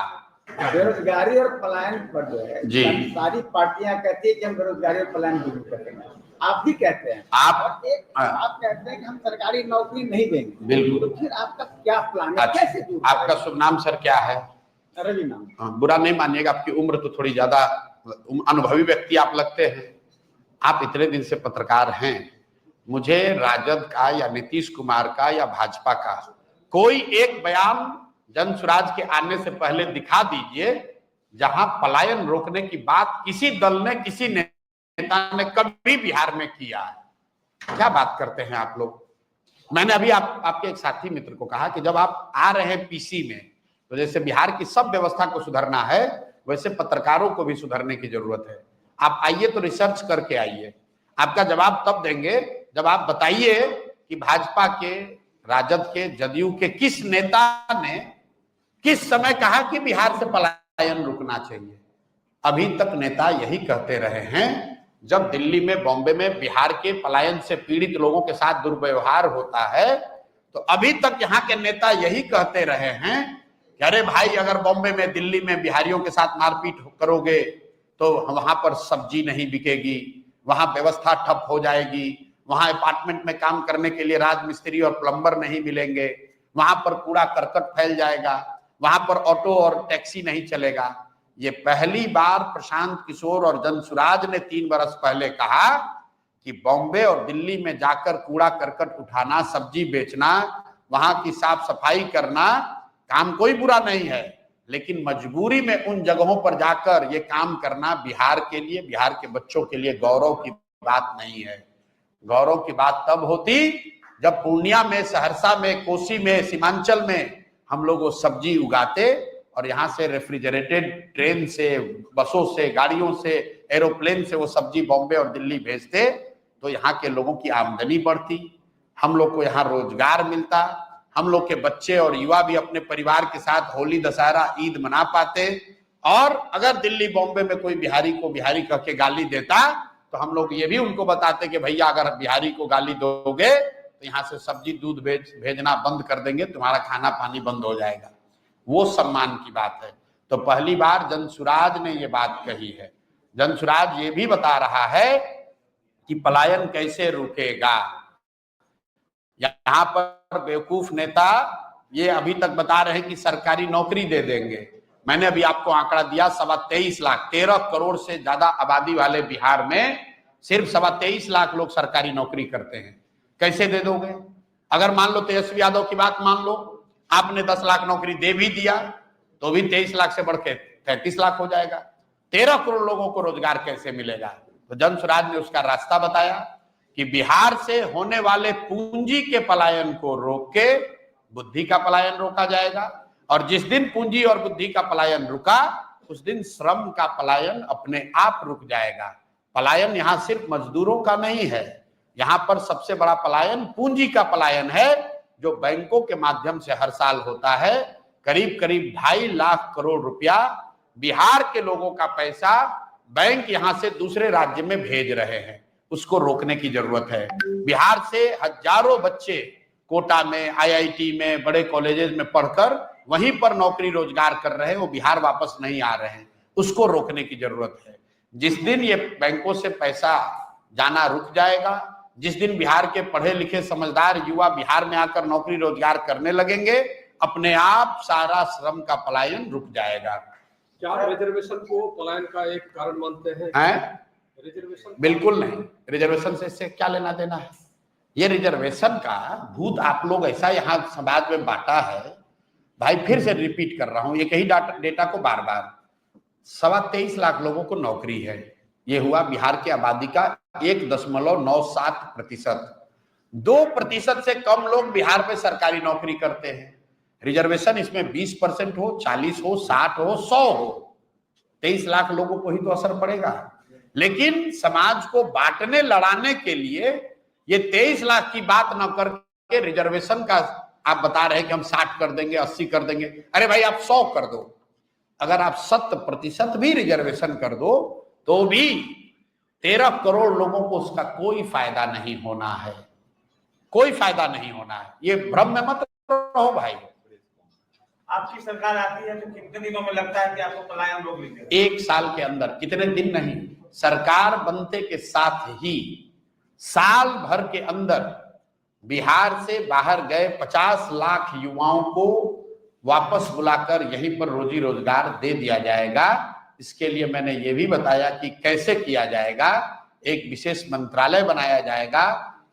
बेरोजगारी और पलायन पर जो है जी, सारी पार्टियां कहती है कि हम बेरोजगारी और पलायन दूर करेंगे, आप भी कहते हैं, आप कहते हैं कि हम सरकारी नौकरी नहीं देंगे। बिल्कुल। तो फिर आपका क्या प्लान है, कैसे दूर? आपका शुभ नाम सर क्या है? रवि नाम। बुरा नहीं मानिएगा, आपकी उम्र तो थोड़ी ज्यादा, अनुभवी व्यक्ति आप लगते हैं। आप इतने दिन से पत्रकार हैं, मुझे राजद का या नीतीश कुमार का या भाजपा का कोई एक बयान जनसुराज के आने से पहले दिखा दीजिए जहां पलायन रोकने की बात किसी दल ने, किसी नेता ने कभी बिहार में किया है। क्या बात करते हैं आप लोग। मैंने अभी आपके एक साथी मित्र को कहा कि जब आप आ रहे हैं पीसी में, तो जैसे बिहार की सब व्यवस्था को सुधारना है, वैसे पत्रकारों को भी सुधारने की जरूरत है। आप आइए तो रिसर्च करके आइए, आपका जवाब तब देंगे जब आप बताइए कि भाजपा के, राजद के, जदयू के किस नेता ने किस समय कहा कि बिहार से पलायन रुकना चाहिए। अभी तक नेता यही कहते रहे हैं। जब दिल्ली में, बॉम्बे में बिहार के पलायन से पीड़ित लोगों के साथ दुर्व्यवहार होता है, तो अभी तक यहाँ के नेता यही कहते रहे हैं कि अरे भाई, अगर बॉम्बे में, दिल्ली में बिहारियों के साथ मारपीट करोगे तो वहां पर सब्जी नहीं बिकेगी, वहां व्यवस्था ठप हो जाएगी, वहां अपार्टमेंट में काम करने के लिए राजमिस्त्री और प्लम्बर नहीं मिलेंगे, वहां पर कूड़ा करकट फैल जाएगा, वहां पर ऑटो और टैक्सी नहीं चलेगा। ये पहली बार प्रशांत किशोर और जनसुराज ने 3 बरस पहले कहा कि बॉम्बे और दिल्ली में जाकर कूड़ा करकट उठाना, सब्जी बेचना, वहां की साफ सफाई करना काम कोई बुरा नहीं है, लेकिन मजबूरी में उन जगहों पर जाकर ये काम करना बिहार के लिए, बिहार के बच्चों के लिए गौरव की बात नहीं है। गौरव की बात तब होती जब पूर्णिया में, सहरसा में, कोसी में, सीमांचल में हम लोग वो सब्जी उगाते और यहाँ से रेफ्रिजरेटेड ट्रेन से, बसों से, गाड़ियों से, एरोप्लेन से वो सब्जी बॉम्बे और दिल्ली भेजते, तो यहाँ के लोगों की आमदनी बढ़ती, हम लोग को यहाँ रोजगार मिलता, हम लोग के बच्चे और युवा भी अपने परिवार के साथ होली, दशहरा, ईद मना पाते। और अगर दिल्ली बॉम्बे में कोई बिहारी को बिहारी कह के गाली देता तो हम लोग ये भी उनको बताते कि भैया अगर बिहारी को गाली दोगे तो यहाँ से सब्जी दूध भेजना बंद कर देंगे, तुम्हारा खाना पानी बंद हो जाएगा। वो सम्मान की बात है। तो पहली बार जनसुराज ने ये बात कही है। जनसुराज ये भी बता रहा है कि पलायन कैसे रुकेगा। यहाँ पर बेवकूफ नेता ये अभी तक बता रहे हैं कि सरकारी नौकरी दे देंगे। मैंने अभी आपको आंकड़ा दिया, 23.25 लाख, 13 करोड़ से ज्यादा आबादी वाले बिहार में सिर्फ 23.25 लाख लोग सरकारी नौकरी करते हैं। कैसे दे दोगे? अगर मान लो तेजस्वी यादव की बात मान लो, आपने 10 लाख नौकरी दे भी दिया तो भी 23 लाख से बढ़ के 33 लाख हो जाएगा। 13 करोड़ लोगों को रोजगार कैसे मिलेगा? तो जनसुराज ने उसका रास्ता बताया कि बिहार से होने वाले पूंजी के पलायन को रोक के बुद्धि का पलायन रोका जाएगा। और जिस दिन पूंजी और बुद्धि का पलायन रुका, उस दिन श्रम का पलायन अपने आप रुक जाएगा। पलायन यहाँ सिर्फ मजदूरों का नहीं है, यहाँ पर सबसे बड़ा पलायन पूंजी का पलायन है, जो बैंकों के माध्यम से हर साल होता है। करीब करीब 2.5 लाख करोड़ रुपया बिहार के लोगों का पैसा बैंक यहाँ से दूसरे राज्य में भेज रहे हैं, उसको रोकने की जरूरत है। बिहार से हजारों बच्चे कोटा में, IIT में, बड़े कॉलेजेस में पढ़कर वहीं पर नौकरी रोजगार कर रहे हैं, वो बिहार वापस नहीं आ रहे हैं, उसको रोकने की जरूरत है। जिस दिन ये बैंकों से पैसा जाना रुक जाएगा, जिस दिन बिहार के पढ़े लिखे समझदार युवा बिहार में आकर नौकरी रोजगार करने लगेंगे, अपने आप सारा श्रम का पलायन रुक जाएगा। क्या रिजर्वेशन को पलायन का एक कारण मानते हैं? रिजर्वेशन बिल्कुल नहीं, रिजर्वेशन से इससे क्या लेना देना है। ये रिजर्वेशन का भूत आप लोग ऐसा यहाँ समाज में बांटा है भाई, फिर से रिपीट कर रहा हूं एक ही डेटा को बार बार। 23.25 लाख लोगों को नौकरी है, ये हुआ बिहार की आबादी का 1.97%। 2% से कम लोग बिहार में सरकारी नौकरी करते हैं। रिजर्वेशन इसमें 20% हो, 40 हो, 60 हो, 100 हो, 23 लाख लोगों को ही तो असर पड़ेगा। लेकिन समाज को बांटने लड़ाने के लिए ये 23 लाख की बात न करके रिजर्वेशन का आप बता रहे हैं कि हम 60 कर देंगे, 80 कर देंगे। अरे भाई आप 100 कर दो, अगर आप 100% भी रिजर्वेशन कर दो तो भी 13 करोड़ लोगों को उसका कोई फायदा नहीं होना है, कोई फायदा नहीं होना है। ये भ्रम में मत रहो भाई। आपकी सरकार आती है तो कितने दिनों में लगता है कि आपको पलायन रोक लेंगे? 1 साल के अंदर, कितने दिन नहीं, सरकार बनते के साथ ही साल भर के अंदर बिहार से बाहर गए 50 लाख युवाओं को वापस बुलाकर यहीं पर रोजी रोजगार दे दिया जाएगा। इसके लिए मैंने ये भी बताया कि कैसे किया जाएगा। एक विशेष मंत्रालय बनाया जाएगा,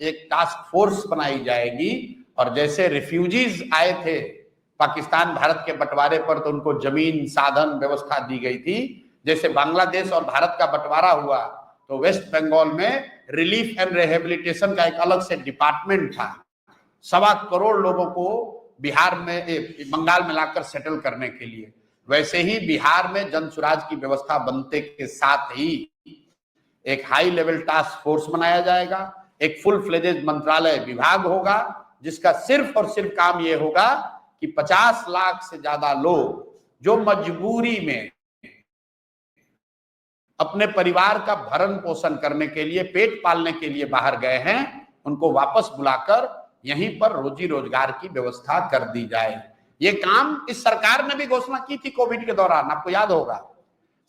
एक टास्क फोर्स बनाई जाएगी, और जैसे रिफ्यूजीज आए थे पाकिस्तान भारत के बंटवारे पर तो उनको जमीन साधन व्यवस्था दी गई थी, जैसे बांग्लादेश और भारत का बंटवारा हुआ तो वेस्ट बंगाल में रिलीफ एंड रिहेबिलिटेशन का एक अलग से डिपार्टमेंट था। 1.25 करोड़ लोगों को बिहार में बंगाल में लाकर सेटल करने के लिए, वैसे ही बिहार में जन सुराज की व्यवस्था बनते के साथ ही एक हाई लेवल टास्क फोर्स बनाया जाएगा, एक फुल फ्लेजेड मंत्रालय विभाग होगा जिसका सिर्फ और सिर्फ काम यह होगा कि 50 लाख से ज्यादा लोग जो मजबूरी में अपने परिवार का भरण पोषण करने के लिए, पेट पालने के लिए बाहर गए हैं, उनको वापस बुलाकर यहीं पर रोजी रोजगार की व्यवस्था कर दी जाए। ये काम इस सरकार ने भी घोषणा की थी कोविड के दौरान, आपको याद होगा।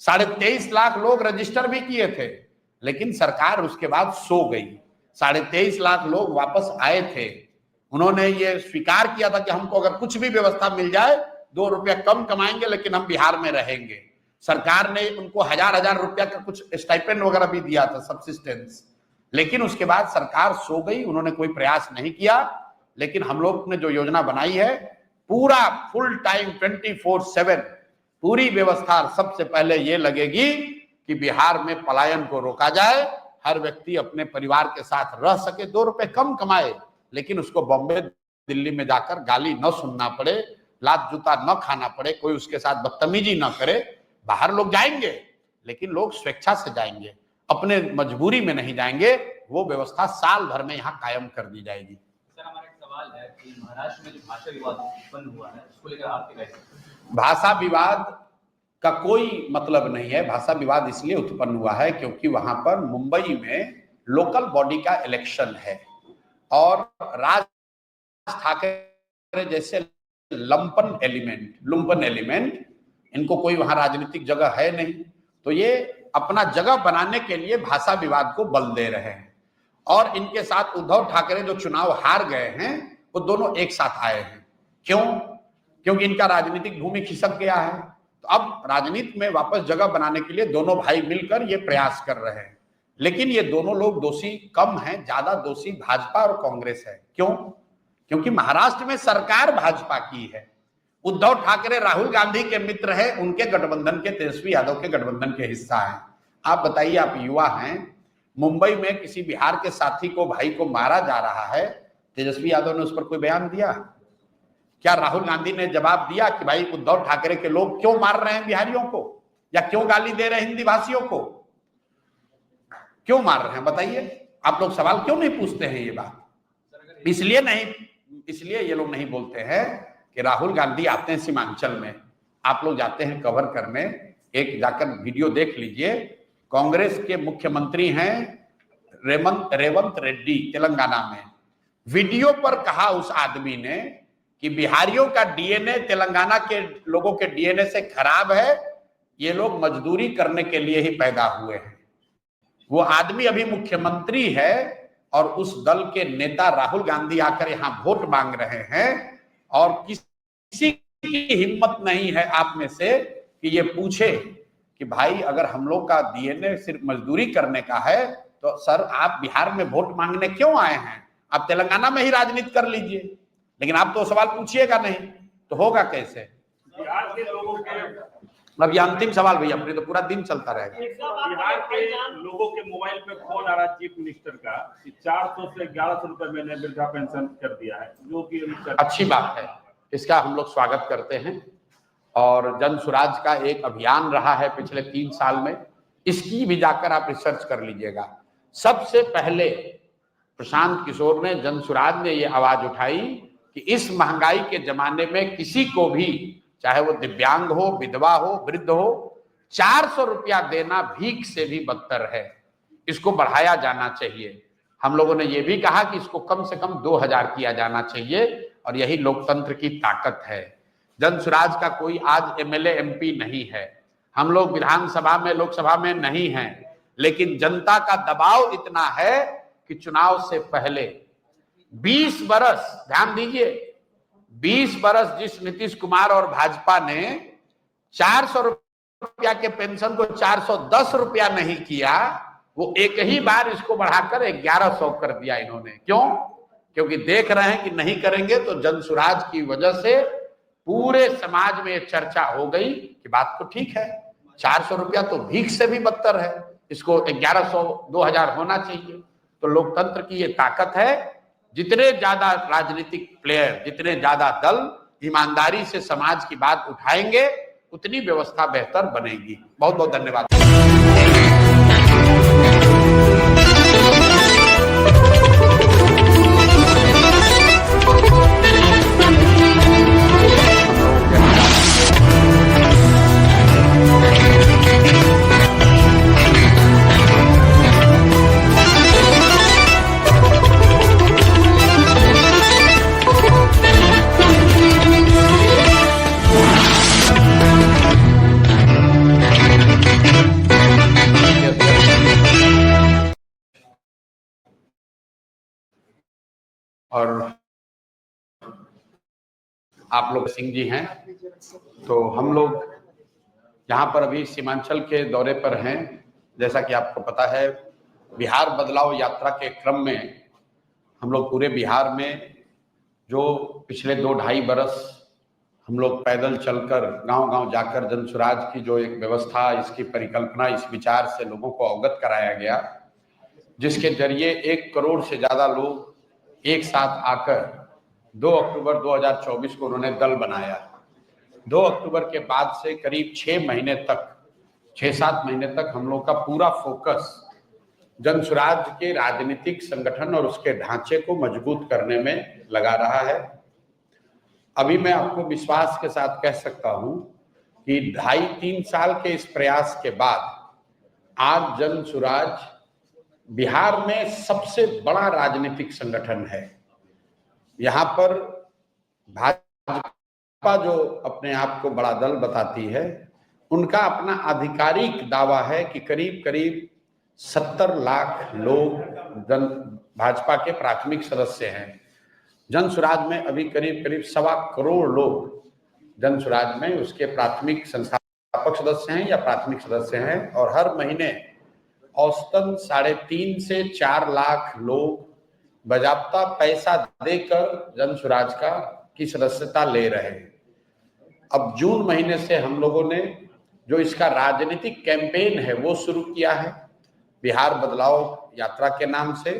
23.5 लाख लोग रजिस्टर भी किए थे, लेकिन सरकार उसके बाद सो गई। 23.5 लाख लोग वापस आए थे, उन्होंने ये स्वीकार किया था कि हमको अगर कुछ भी व्यवस्था मिल जाए, 2 रुपया कम कमाएंगे लेकिन हम बिहार में रहेंगे। सरकार ने उनको 1000 रुपया का कुछ स्टाइपेंड वगैरह भी दिया था, सब्सिस्टेंस, लेकिन उसके बाद सरकार सो गई, उन्होंने कोई प्रयास नहीं किया। लेकिन हम लोग ने जो योजना बनाई है, पूरा फुल टाइम 24/7 पूरी व्यवस्था सबसे पहले ये लगेगी कि बिहार में पलायन को रोका जाए, हर व्यक्ति अपने परिवार के साथ रह सके, 2 रुपए कम कमाए, लेकिन उसको बॉम्बे दिल्ली में जाकर गाली न सुनना पड़े, लात जूता न खाना पड़े, कोई उसके साथ बदतमीजी न करे। बाहर लोग जाएंगे लेकिन लोग स्वेच्छा से जाएंगे, अपने मजबूरी में नहीं जाएंगे। वो व्यवस्था साल भर में यहाँ कायम कर दी जाएगी। सर हमारा एक सवाल है कि महाराष्ट्र में जो भाषा विवाद उत्पन्न हुआ है उसको लेकर आपके कैसे? भाषा विवाद का कोई मतलब नहीं है। भाषा विवाद इसलिए उत्पन्न हुआ है क्योंकि वहां पर मुंबई में लोकल बॉडी का इलेक्शन है और राज ठाकरे जैसे लुम्पन एलिमेंट, इनको कोई वहां राजनीतिक जगह है नहीं, तो ये अपना जगह बनाने के लिए भाषा विवाद को बल दे रहे हैं। और इनके साथ उद्धव ठाकरे जो चुनाव हार गए हैं, वो दोनों एक साथ आए हैं। क्यों? क्योंकि इनका राजनीतिक भूमि खिसक गया है। तो अब राजनीति में वापस जगह बनाने के लिए दोनों भाई मिलकर ये प्रयास कर रहे हैं। लेकिन ये दोनों लोग दोषी कम हैं, ज्यादा दोषी भाजपा और कांग्रेस है। क्यों? क्योंकि महाराष्ट्र में सरकार भाजपा की है। उद्धव ठाकरे राहुल गांधी के मित्र हैं, उनके गठबंधन के, तेजस्वी यादव के गठबंधन के हिस्सा हैं। आप बताइए, आप युवा हैं, मुंबई में किसी बिहार के साथी को, भाई को मारा जा रहा है, तेजस्वी यादव ने उस पर कोई बयान दिया? क्या राहुल गांधी ने जवाब दिया कि भाई उद्धव ठाकरे के लोग क्यों मार रहे हैं बिहारियों को, या क्यों गाली दे रहे हैं हिंदी भाषियों को, क्यों मार रहे हैं? बताइए, आप लोग सवाल क्यों नहीं पूछते हैं ये बात? इसलिए ये लोग नहीं बोलते हैं कि राहुल गांधी आते हैं सीमांचल में, आप लोग जाते हैं कवर करने, एक जाकर वीडियो देख लीजिए। कांग्रेस के मुख्यमंत्री हैं रेवंत रेड्डी तेलंगाना में, वीडियो पर कहा उस आदमी ने कि बिहारियों का डीएनए तेलंगाना के लोगों के डीएनए से खराब है, ये लोग मजदूरी करने के लिए ही पैदा हुए हैं। वो आदमी अभी मुख्यमंत्री है और उस दल के नेता राहुल गांधी आकर यहां वोट मांग रहे हैं और किसी की हिम्मत नहीं है आप में से कि ये पूछे कि भाई अगर हम लोग का डीएनए सिर्फ मजदूरी करने का है तो सर आप बिहार में वोट मांगने क्यों आए हैं? आप तेलंगाना में ही राजनीति कर लीजिए, लेकिन आप तो सवाल पूछिएगा नहीं तो होगा कैसे? बिहार के लोगों के, अब ये अंतिम सवाल भैया, अपने तो पूरा दिन चलता रहेगा। बिहार के लोगों के मोबाइल पे फोन आ रहा चीफ मिनिस्टर का कि 400 से 1100 रुपए मैंने वृद्धा पेंशन कर दिया है, जो कि अच्छी बात है, इसका हम लोग स्वागत करते हैं। और जन सुराज का एक अभियान रहा है पिछले 3 साल में, इसकी भी जाकर आप रिसर्च कर लीजिएगा। सबसे पहले प्रशांत किशोर ने, जन सुराज ने ये आवाज उठाई कि इस महंगाई के जमाने में किसी को भी, चाहे वो दिव्यांग हो, विधवा हो, वृद्ध हो, 400 रुपया देना भीख से भी बदतर है, इसको बढ़ाया जाना चाहिए। हम लोगों ने ये भी कहा कि इसको कम से कम 2000 किया जाना चाहिए और यही लोकतंत्र की ताकत है। जन सुराज का कोई आज एमएलए एमपी नहीं है, हम लोग विधानसभा में, लोकसभा में नहीं हैं, लेकिन जनता का दबाव इतना है कि चुनाव से पहले 20 बरस, ध्यान दीजिए, 20 बरस जिस नीतीश कुमार और भाजपा ने 400 रुपया के पेंशन को 410 रुपया नहीं किया, वो एक ही बार इसको बढ़ाकर 1100 कर दिया इन्होंने। क्यों? क्योंकि देख रहे हैं कि नहीं करेंगे तो जन सुराज की वजह से पूरे समाज में चर्चा हो गई कि बात तो ठीक है, 400 रुपया तो भीख से भी बदतर है, इसको 1100 2000 होना चाहिए। तो लोकतंत्र की ये ताकत है, जितने ज्यादा राजनीतिक प्लेयर, जितने ज्यादा दल ईमानदारी से समाज की बात उठाएंगे, उतनी व्यवस्था बेहतर बनेगी। बहुत बहुत धन्यवाद। और आप लोग सिंह जी हैं, तो हम लोग यहाँ पर अभी सीमांचल के दौरे पर हैं। जैसा कि आपको पता है, बिहार बदलाव यात्रा के क्रम में हम लोग पूरे बिहार में जो पिछले 2-2.5 बरस हम लोग पैदल चलकर गांव-गांव जाकर जन सुराज की जो एक व्यवस्था, इसकी परिकल्पना, इस विचार से लोगों को अवगत कराया गया, जिसके जरिए 1 करोड़ से ज्यादा लोग एक साथ आकर 2 अक्टूबर 2024 को उन्होंने दल बनाया। 2 अक्टूबर के बाद से करीब 6 महीने तक, 6-7 महीने तक हम लोग का पूरा फोकस जन सुराज के राजनीतिक संगठन और उसके ढांचे को मजबूत करने में लगा रहा है। अभी मैं आपको विश्वास के साथ कह सकता हूं कि 2.5-3 साल के इस प्रयास के बाद आज जन सुराज बिहार में सबसे बड़ा राजनीतिक संगठन है। यहाँ पर भाजपा जो अपने आप को बड़ा दल बताती है, उनका अपना आधिकारिक दावा है कि करीब करीब 70 लाख लोग भाजपा के प्राथमिक सदस्य हैं। जन सुराज में अभी करीब करीब 1.25 करोड़ लोग जन सुराज में उसके प्राथमिक संस्थापक सदस्य हैं या प्राथमिक सदस्य हैं, और हर महीने औसतन 3.5 से 4 लाख लोग बजाबता पैसा देकर जन सुराज की सदस्यता ले रहे हैं। अब जून महीने से हम लोगों ने जो इसका राजनीतिक कैंपेन है वो शुरू किया है, बिहार बदलाव यात्रा के नाम से,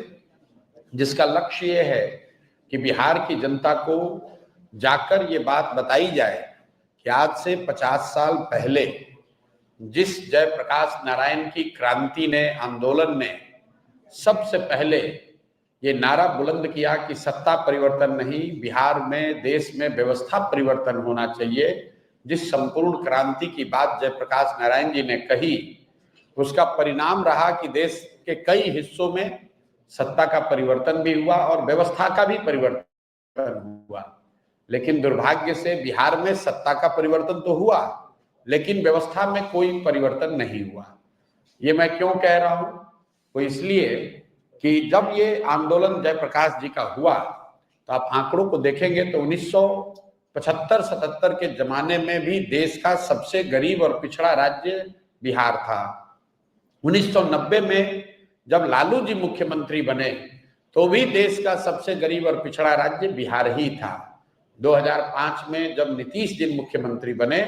जिसका लक्ष्य ये है कि बिहार की जनता को जाकर ये बात बताई जाए कि आज से 50 साल पहले जिस जयप्रकाश नारायण की क्रांति ने, आंदोलन ने सबसे पहले ये नारा बुलंद किया कि सत्ता परिवर्तन नहीं, बिहार में, देश में व्यवस्था परिवर्तन होना चाहिए। जिस संपूर्ण क्रांति की बात जयप्रकाश नारायण जी ने कही, उसका परिणाम रहा कि देश के कई हिस्सों में सत्ता का परिवर्तन भी हुआ और व्यवस्था का भी परिवर्तन हुआ। लेकिन दुर्भाग्य से बिहार में सत्ता का परिवर्तन तो हुआ, लेकिन व्यवस्था में कोई परिवर्तन नहीं हुआ। ये मैं क्यों कह रहा हूं? वो इसलिए कि जब ये आंदोलन जयप्रकाश जी का हुआ तो आप आंकड़ों को देखेंगे तो 1975-77 के जमाने में भी देश का सबसे गरीब और पिछड़ा राज्य बिहार था। 1990 में जब लालू जी मुख्यमंत्री बने तो भी देश का सबसे गरीब और पिछड़ा राज्य बिहार ही था। 2005 में जब नीतीश जी मुख्यमंत्री बने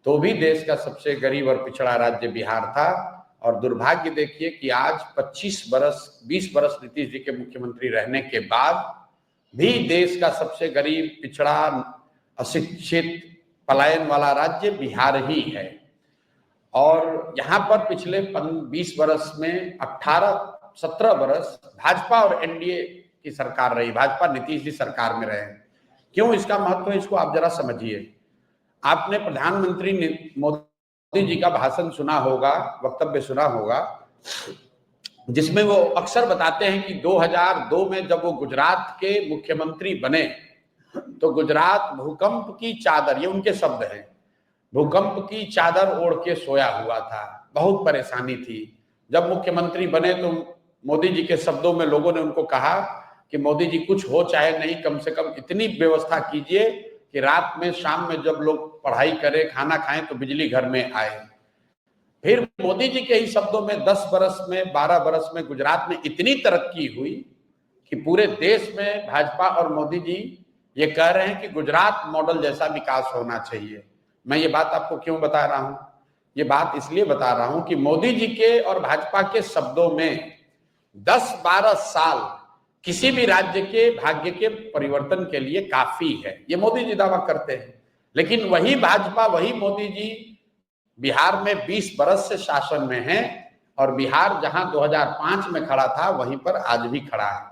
तो भी देश का सबसे गरीब और पिछड़ा राज्य बिहार था। और दुर्भाग्य देखिए कि आज 20 बरस नीतीश जी के मुख्यमंत्री रहने के बाद भी देश का सबसे गरीब, पिछड़ा, अशिक्षित, पलायन वाला राज्य बिहार ही है। और यहाँ पर पिछले 20 बरस में 18-17 बरस भाजपा और एनडीए की सरकार रही, भाजपा नीतीश जी सरकार में रहे। क्यों इसका महत्व है, इसको आप जरा समझिए। आपने प्रधानमंत्री मोदी जी का भाषण सुना होगा, वक्तव्य सुना होगा, जिसमें वो अक्सर बताते हैं कि 2002 में जब वो गुजरात के मुख्यमंत्री बने तो गुजरात भूकंप की चादर, ये उनके शब्द हैं, भूकंप की चादर ओढ़ के सोया हुआ था, बहुत परेशानी थी। जब मुख्यमंत्री बने तो मोदी जी के शब्दों में लोगों ने उनको कहा कि मोदी जी कुछ हो चाहे नहीं, कम से कम इतनी व्यवस्था कीजिए कि रात में, शाम में जब लोग पढ़ाई करें, खाना खाएं तो बिजली घर में आए। फिर मोदी जी के ही शब्दों में 10 बरस में, 12 बरस में गुजरात में इतनी तरक्की हुई कि पूरे देश में भाजपा और मोदी जी ये कह रहे हैं कि गुजरात मॉडल जैसा विकास होना चाहिए। मैं ये बात आपको क्यों बता रहा हूं? ये बात इसलिए बता रहा हूं कि मोदी जी के और भाजपा के शब्दों में 10-12 साल किसी भी राज्य के भाग्य के परिवर्तन के लिए काफी है, ये मोदी जी दावा करते हैं। लेकिन वही भाजपा, वही मोदी जी बिहार में 20 बरस से शासन में है और बिहार जहां 2005 में खड़ा था वहीं पर आज भी खड़ा है।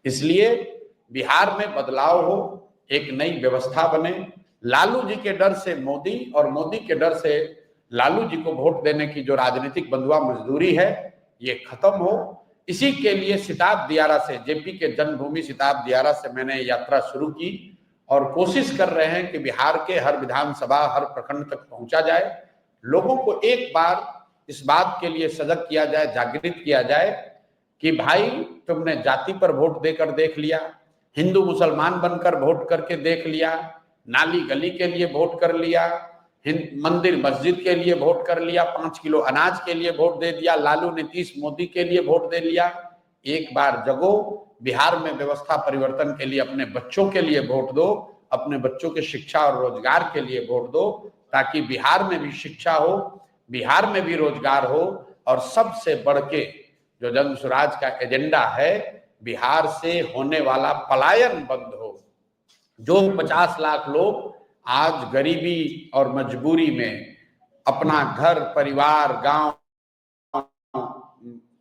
इसलिए बिहार में बदलाव हो, एक नई व्यवस्था बने, लालू जी के डर से मोदी और मोदी के डर से लालू जी को वोट देने की जो राजनीतिक बंधुआ मजदूरी है ये खत्म हो। इसी के लिए सिताब दियारा से, जेपी के जन्मभूमि सिताब दियारा से मैंने यात्रा शुरू की और कोशिश कर रहे हैं कि बिहार के हर विधानसभा, हर प्रखंड तक पहुंचा जाए। लोगों को एक बार इस बात के लिए सजग किया जाए, जागृत किया जाए कि भाई तुमने जाति पर वोट देकर देख लिया, हिंदू मुसलमान बनकर वोट करके देख लिया, नाली गली के लिए वोट कर लिया, मंदिर मस्जिद के लिए वोट कर लिया, 5 किलो अनाज के लिए वोट दे दिया, लालू नीतीश मोदी के लिए वोट दे लिया। एक बार जगो, बिहार में व्यवस्था परिवर्तन के लिए अपने बच्चों के लिए वोट दो, अपने बच्चों के शिक्षा और रोजगार के लिए वोट दो, ताकि बिहार में भी शिक्षा हो, बिहार में भी रोजगार हो और सबसे बढ़ के जो जन स्वराज का एजेंडा है, बिहार से होने वाला पलायन बंद हो। जो 50 लाख लोग आज गरीबी और मजबूरी में अपना घर, परिवार, गांव,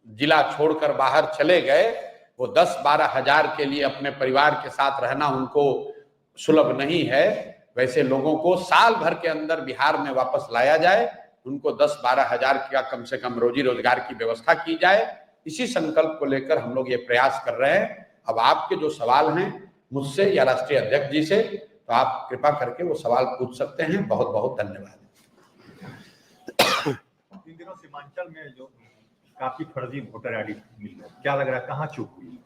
जिला छोड़कर बाहर चले गए, वो 10-12 हजार के लिए अपने परिवार के साथ रहना उनको सुलभ नहीं है। वैसे लोगों को साल भर के अंदर बिहार में वापस लाया जाए, उनको 10-12 हजार का कम से कम रोजी रोजगार की व्यवस्था की जाए। इसी संकल्प को लेकर हम लोग ये प्रयास कर रहे हैं। अब आपके जो सवाल हैं मुझसे या राष्ट्रीय अध्यक्ष जी से, तो आप कृपा करके वो सवाल पूछ सकते हैं। बहुत बहुत धन्यवाद। इन दिनों सीमांचल में जो काफी फर्जी वोटर आईडी मिल रहा है, क्या लग रहा है कहाँ चूक हुई?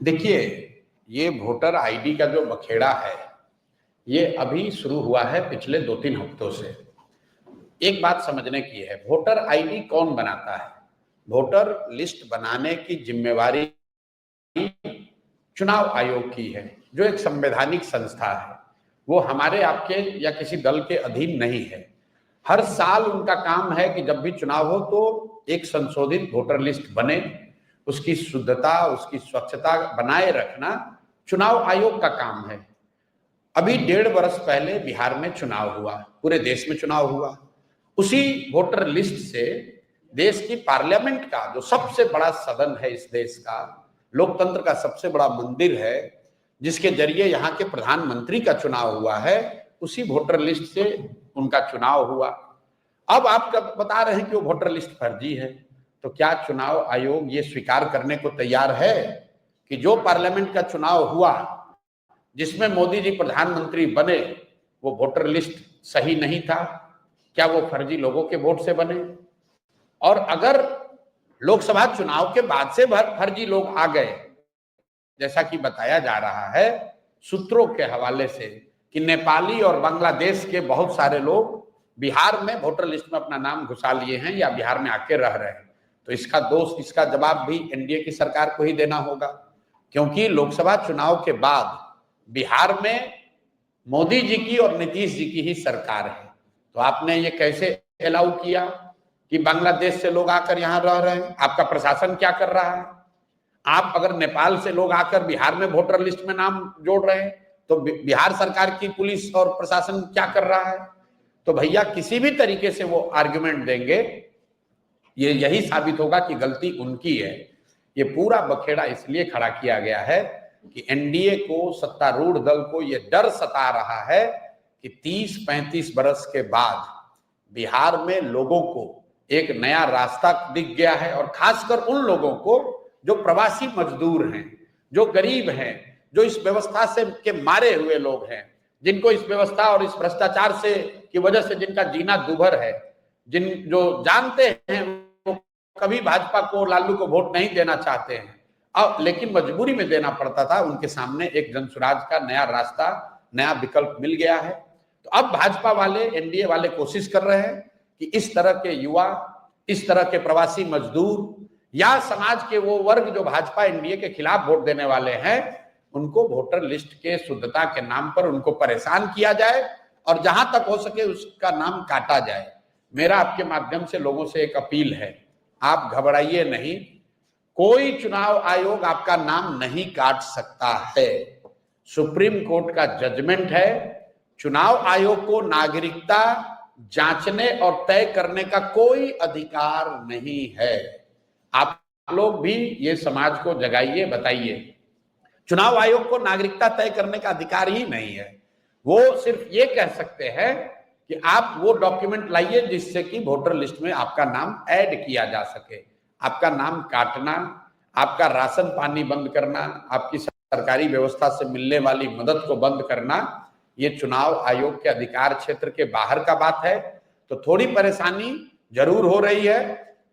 देखिए, ये वोटर आईडी का जो बखेड़ा है ये अभी शुरू हुआ है पिछले 2-3 हफ्तों से। एक बात समझने की है, वोटर आईडी कौन बनाता है? वोटर लिस्ट बनाने की जिम्मेवारी चुनाव आयोग की है, जो एक संवैधानिक संस्था है। वो हमारे, आपके या किसी दल के अधीन नहीं है। हर साल उनका काम है कि जब भी चुनाव हो तो एक संशोधित वोटर लिस्ट बने, उसकी शुद्धता, उसकी स्वच्छता बनाए रखना चुनाव आयोग का काम है। अभी 1.5 वर्ष पहले बिहार में चुनाव हुआ, पूरे देश में चुनाव हुआ। उसी वोटर लिस्ट से देश की पार्लियामेंट का जो सबसे बड़ा सदन है इस देश का, लोकतंत्र का सबसे बड़ा मंदिर है, जिसके जरिए यहाँ के प्रधानमंत्री का चुनाव हुआ है, उसी वोटर लिस्ट से उनका चुनाव हुआ। अब आप बता रहे हैं कि वो वोटर लिस्ट फर्जी है, तो क्या चुनाव आयोग ये स्वीकार करने को तैयार है कि जो पार्लियामेंट का चुनाव हुआ जिसमें मोदी जी प्रधानमंत्री बने वो वोटर लिस्ट सही नहीं था? क्या वो फर्जी लोगों के वोट से बने? और अगर लोकसभा चुनाव के बाद से फर्जी लोग आ गए, जैसा कि बताया जा रहा है सूत्रों के हवाले से कि नेपाली और बांग्लादेश के बहुत सारे लोग बिहार में वोटर लिस्ट में अपना नाम घुसा लिए हैं या बिहार में आके रह रहे हैं, तो इसका दोष, इसका जवाब भी एनडीए की सरकार को ही देना होगा, क्योंकि लोकसभा चुनाव के बाद बिहार में मोदी जी की और नीतीश जी की ही सरकार है। तो आपने ये कैसे अलाउ किया कि बांग्लादेश से लोग आकर यहाँ रह रहे हैं? आपका प्रशासन क्या कर रहा है? आप अगर नेपाल से लोग आकर बिहार में वोटर लिस्ट में नाम जोड़ रहे हैं तो बिहार सरकार की पुलिस और प्रशासन क्या कर रहा है? तो भैया किसी भी तरीके से वो आर्गुमेंट देंगे, ये यही साबित होगा कि गलती उनकी है। ये पूरा बखेड़ा इसलिए खड़ा किया गया है कि एनडीए को, सत्तारूढ़ दल को ये डर सता रहा है कि 30-35 बरस के बाद बिहार में लोगों को एक नया रास्ता दिख गया है, और खासकर उन लोगों को जो प्रवासी मजदूर हैं, जो गरीब हैं, जो इस व्यवस्था से के मारे हुए लोग हैं, जिनको इस व्यवस्था और इस भ्रष्टाचार से की वजह से जिनका जीना दूभर है, जो जानते हैं वो कभी भाजपा को, लालू को वोट नहीं देना चाहते हैं, अब लेकिन मजबूरी में देना पड़ता था, उनके सामने एक जनसुराज का नया रास्ता, नया विकल्प मिल गया है। तो अब भाजपा वाले, एनडीए वाले कोशिश कर रहे हैं कि इस तरह के युवा, इस तरह के प्रवासी मजदूर या समाज के वो वर्ग जो भाजपा एनडीए के खिलाफ वोट देने वाले हैं, उनको वोटर लिस्ट के शुद्धता के नाम पर उनको परेशान किया जाए और जहां तक हो सके उसका नाम काटा जाए। मेरा आपके माध्यम से लोगों से एक अपील है, आप घबराइए नहीं, कोई चुनाव आयोग आपका नाम नहीं काट सकता है। सुप्रीम कोर्ट का जजमेंट है, चुनाव आयोग को नागरिकता जांचने और तय करने का कोई अधिकार नहीं है। आप लोग भी ये समाज को जगाइए, बताइए, चुनाव आयोग को नागरिकता तय करने का अधिकार ही नहीं है। वो सिर्फ ये कह सकते हैं कि आप वो डॉक्यूमेंट लाइए जिससे कि वोटर लिस्ट में आपका नाम ऐड किया जा सके। आपका नाम काटना, आपका राशन पानी बंद करना, आपकी सरकारी व्यवस्था से मिलने वाली मदद को बंद करना, ये चुनाव आयोग के अधिकार क्षेत्र के बाहर का बात है। तो थोड़ी परेशानी जरूर हो रही है,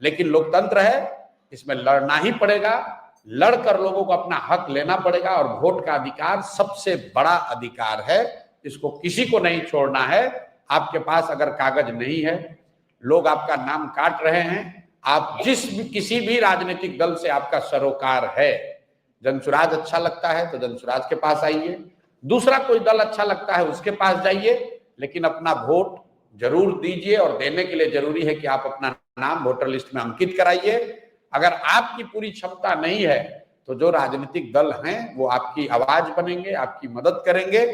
लेकिन लोकतंत्र है, इसमें लड़ना ही पड़ेगा, लड़कर लोगों को अपना हक लेना पड़ेगा। और वोट का अधिकार सबसे बड़ा अधिकार है, इसको किसी को नहीं छोड़ना है। आपके पास अगर कागज नहीं है, लोग आपका नाम काट रहे हैं, आप किसी भी राजनीतिक दल से आपका सरोकार है, जनसुराज अच्छा लगता है तो जनसुराज के पास आइए, दूसरा कोई दल अच्छा लगता है उसके पास जाइए, लेकिन अपना वोट जरूर दीजिए। और देने के लिए जरूरी है कि आप अपना नाम वोटर लिस्ट में अंकित कराइए। अगर आपकी पूरी क्षमता नहीं है तो जो राजनीतिक दल हैं वो आपकी आवाज बनेंगे, आपकी मदद करेंगे।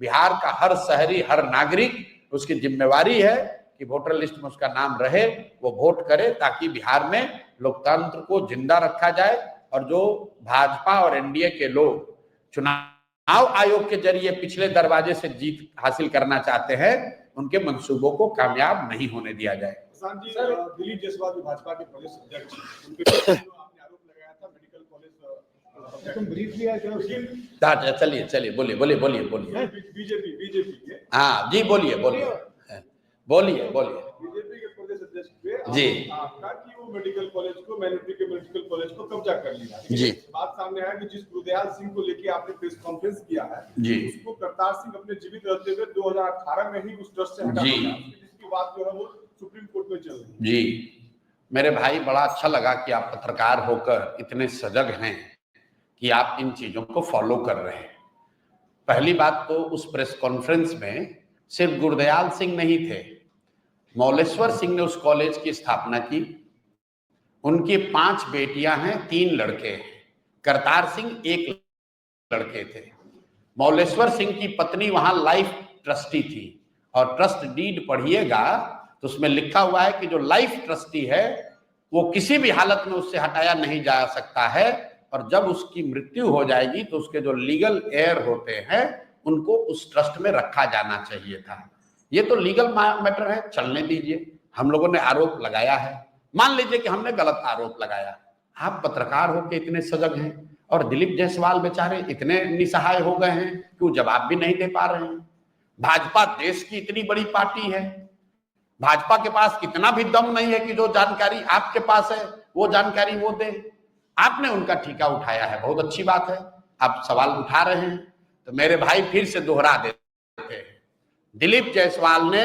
बिहार का हर शहरी, हर नागरिक, उसकी जिम्मेवारी है कि वोटर लिस्ट में उसका नाम रहे, वो वोट करे, ताकि बिहार में लोकतंत्र को जिंदा रखा जाए। और जो भाजपा और एनडीए के लोग चुनाव आयोग के जरिए पिछले दरवाजे से जीत हासिल करना चाहते हैं, उनके मंसूबों को कामयाब नहीं होने दिया जाए। किसान जी, दिलीप जायसवाल जो भाजपा के प्रदेश अध्यक्ष हैं, उनके आपने आरोप लगाया था मेडिकल कॉलेज, तुम ब्रीफ लिया क्या? चलिए बोलिए। बीजेपी के, हाँ जी, बोलिए। बीजेपी के प्रदेश अध्यक्ष पे जी आपका कि वो मेडिकल कॉलेज को, माइनॉरिटी के मेडिकल कॉलेज को कब्जा कर लिया जी। बात सामने आया कि जिस गुरदयाल सिंह को लेके आपने प्रेस कॉन्फ्रेंस किया है जी, उसको करतार सिंह अपने जीवित रहते हुए 2018 में ही उस ट्रस्ट से हटा दिया, जिसकी बात जो है वो सुप्रीम कोर्ट में चल रही है जी। मेरे भाई, बड़ा अच्छा लगा कि आप पत्रकार होकर इतने सजग हैं कि आप इन चीजों को फॉलो कर रहे हैं। पहली बात तो उस प्रेस कॉन्फ्रेंस में सिर्फ गुरदयाल सिंह नहीं थे, मौलेश्वर सिंह ने उस कॉलेज की स्थापना की। उनकी 5 बेटियां हैं, 3 लड़के हैं। करतार सिंह एक लड़के थे। मौलेश्वर सिंह की पत्नी वहां लाइफ ट्रस्टी थी, और ट्रस्ट डीड पढ़िएगा तो उसमें लिखा हुआ है कि जो लाइफ ट्रस्टी है वो किसी भी हालत में उससे हटाया नहीं जा सकता है, और जब उसकी मृत्यु हो जाएगी तो उसके जो लीगल हेयर होते हैं उनको उस ट्रस्ट में रखा जाना चाहिए था। ये तो लीगल मैटर है, चलने दीजिए। हम लोगों ने आरोप लगाया है, मान लीजिए कि हमने गलत आरोप लगाया, आप पत्रकार होकर इतने सजग हैं और दिलीप जायसवाल बेचारे इतने निसहाय हो गए हैं कि वो जवाब भी नहीं दे पा रहे हैं। भाजपा देश की इतनी बड़ी पार्टी है, भाजपा के पास इतना भी दम नहीं है कि जो जानकारी आपके पास है वो जानकारी वो दे। आपने उनका ठीका उठाया है, बहुत अच्छी बात है, आप सवाल उठा रहे हैं। तो मेरे भाई फिर से दोहरा देते हैं, दिलीप जायसवाल ने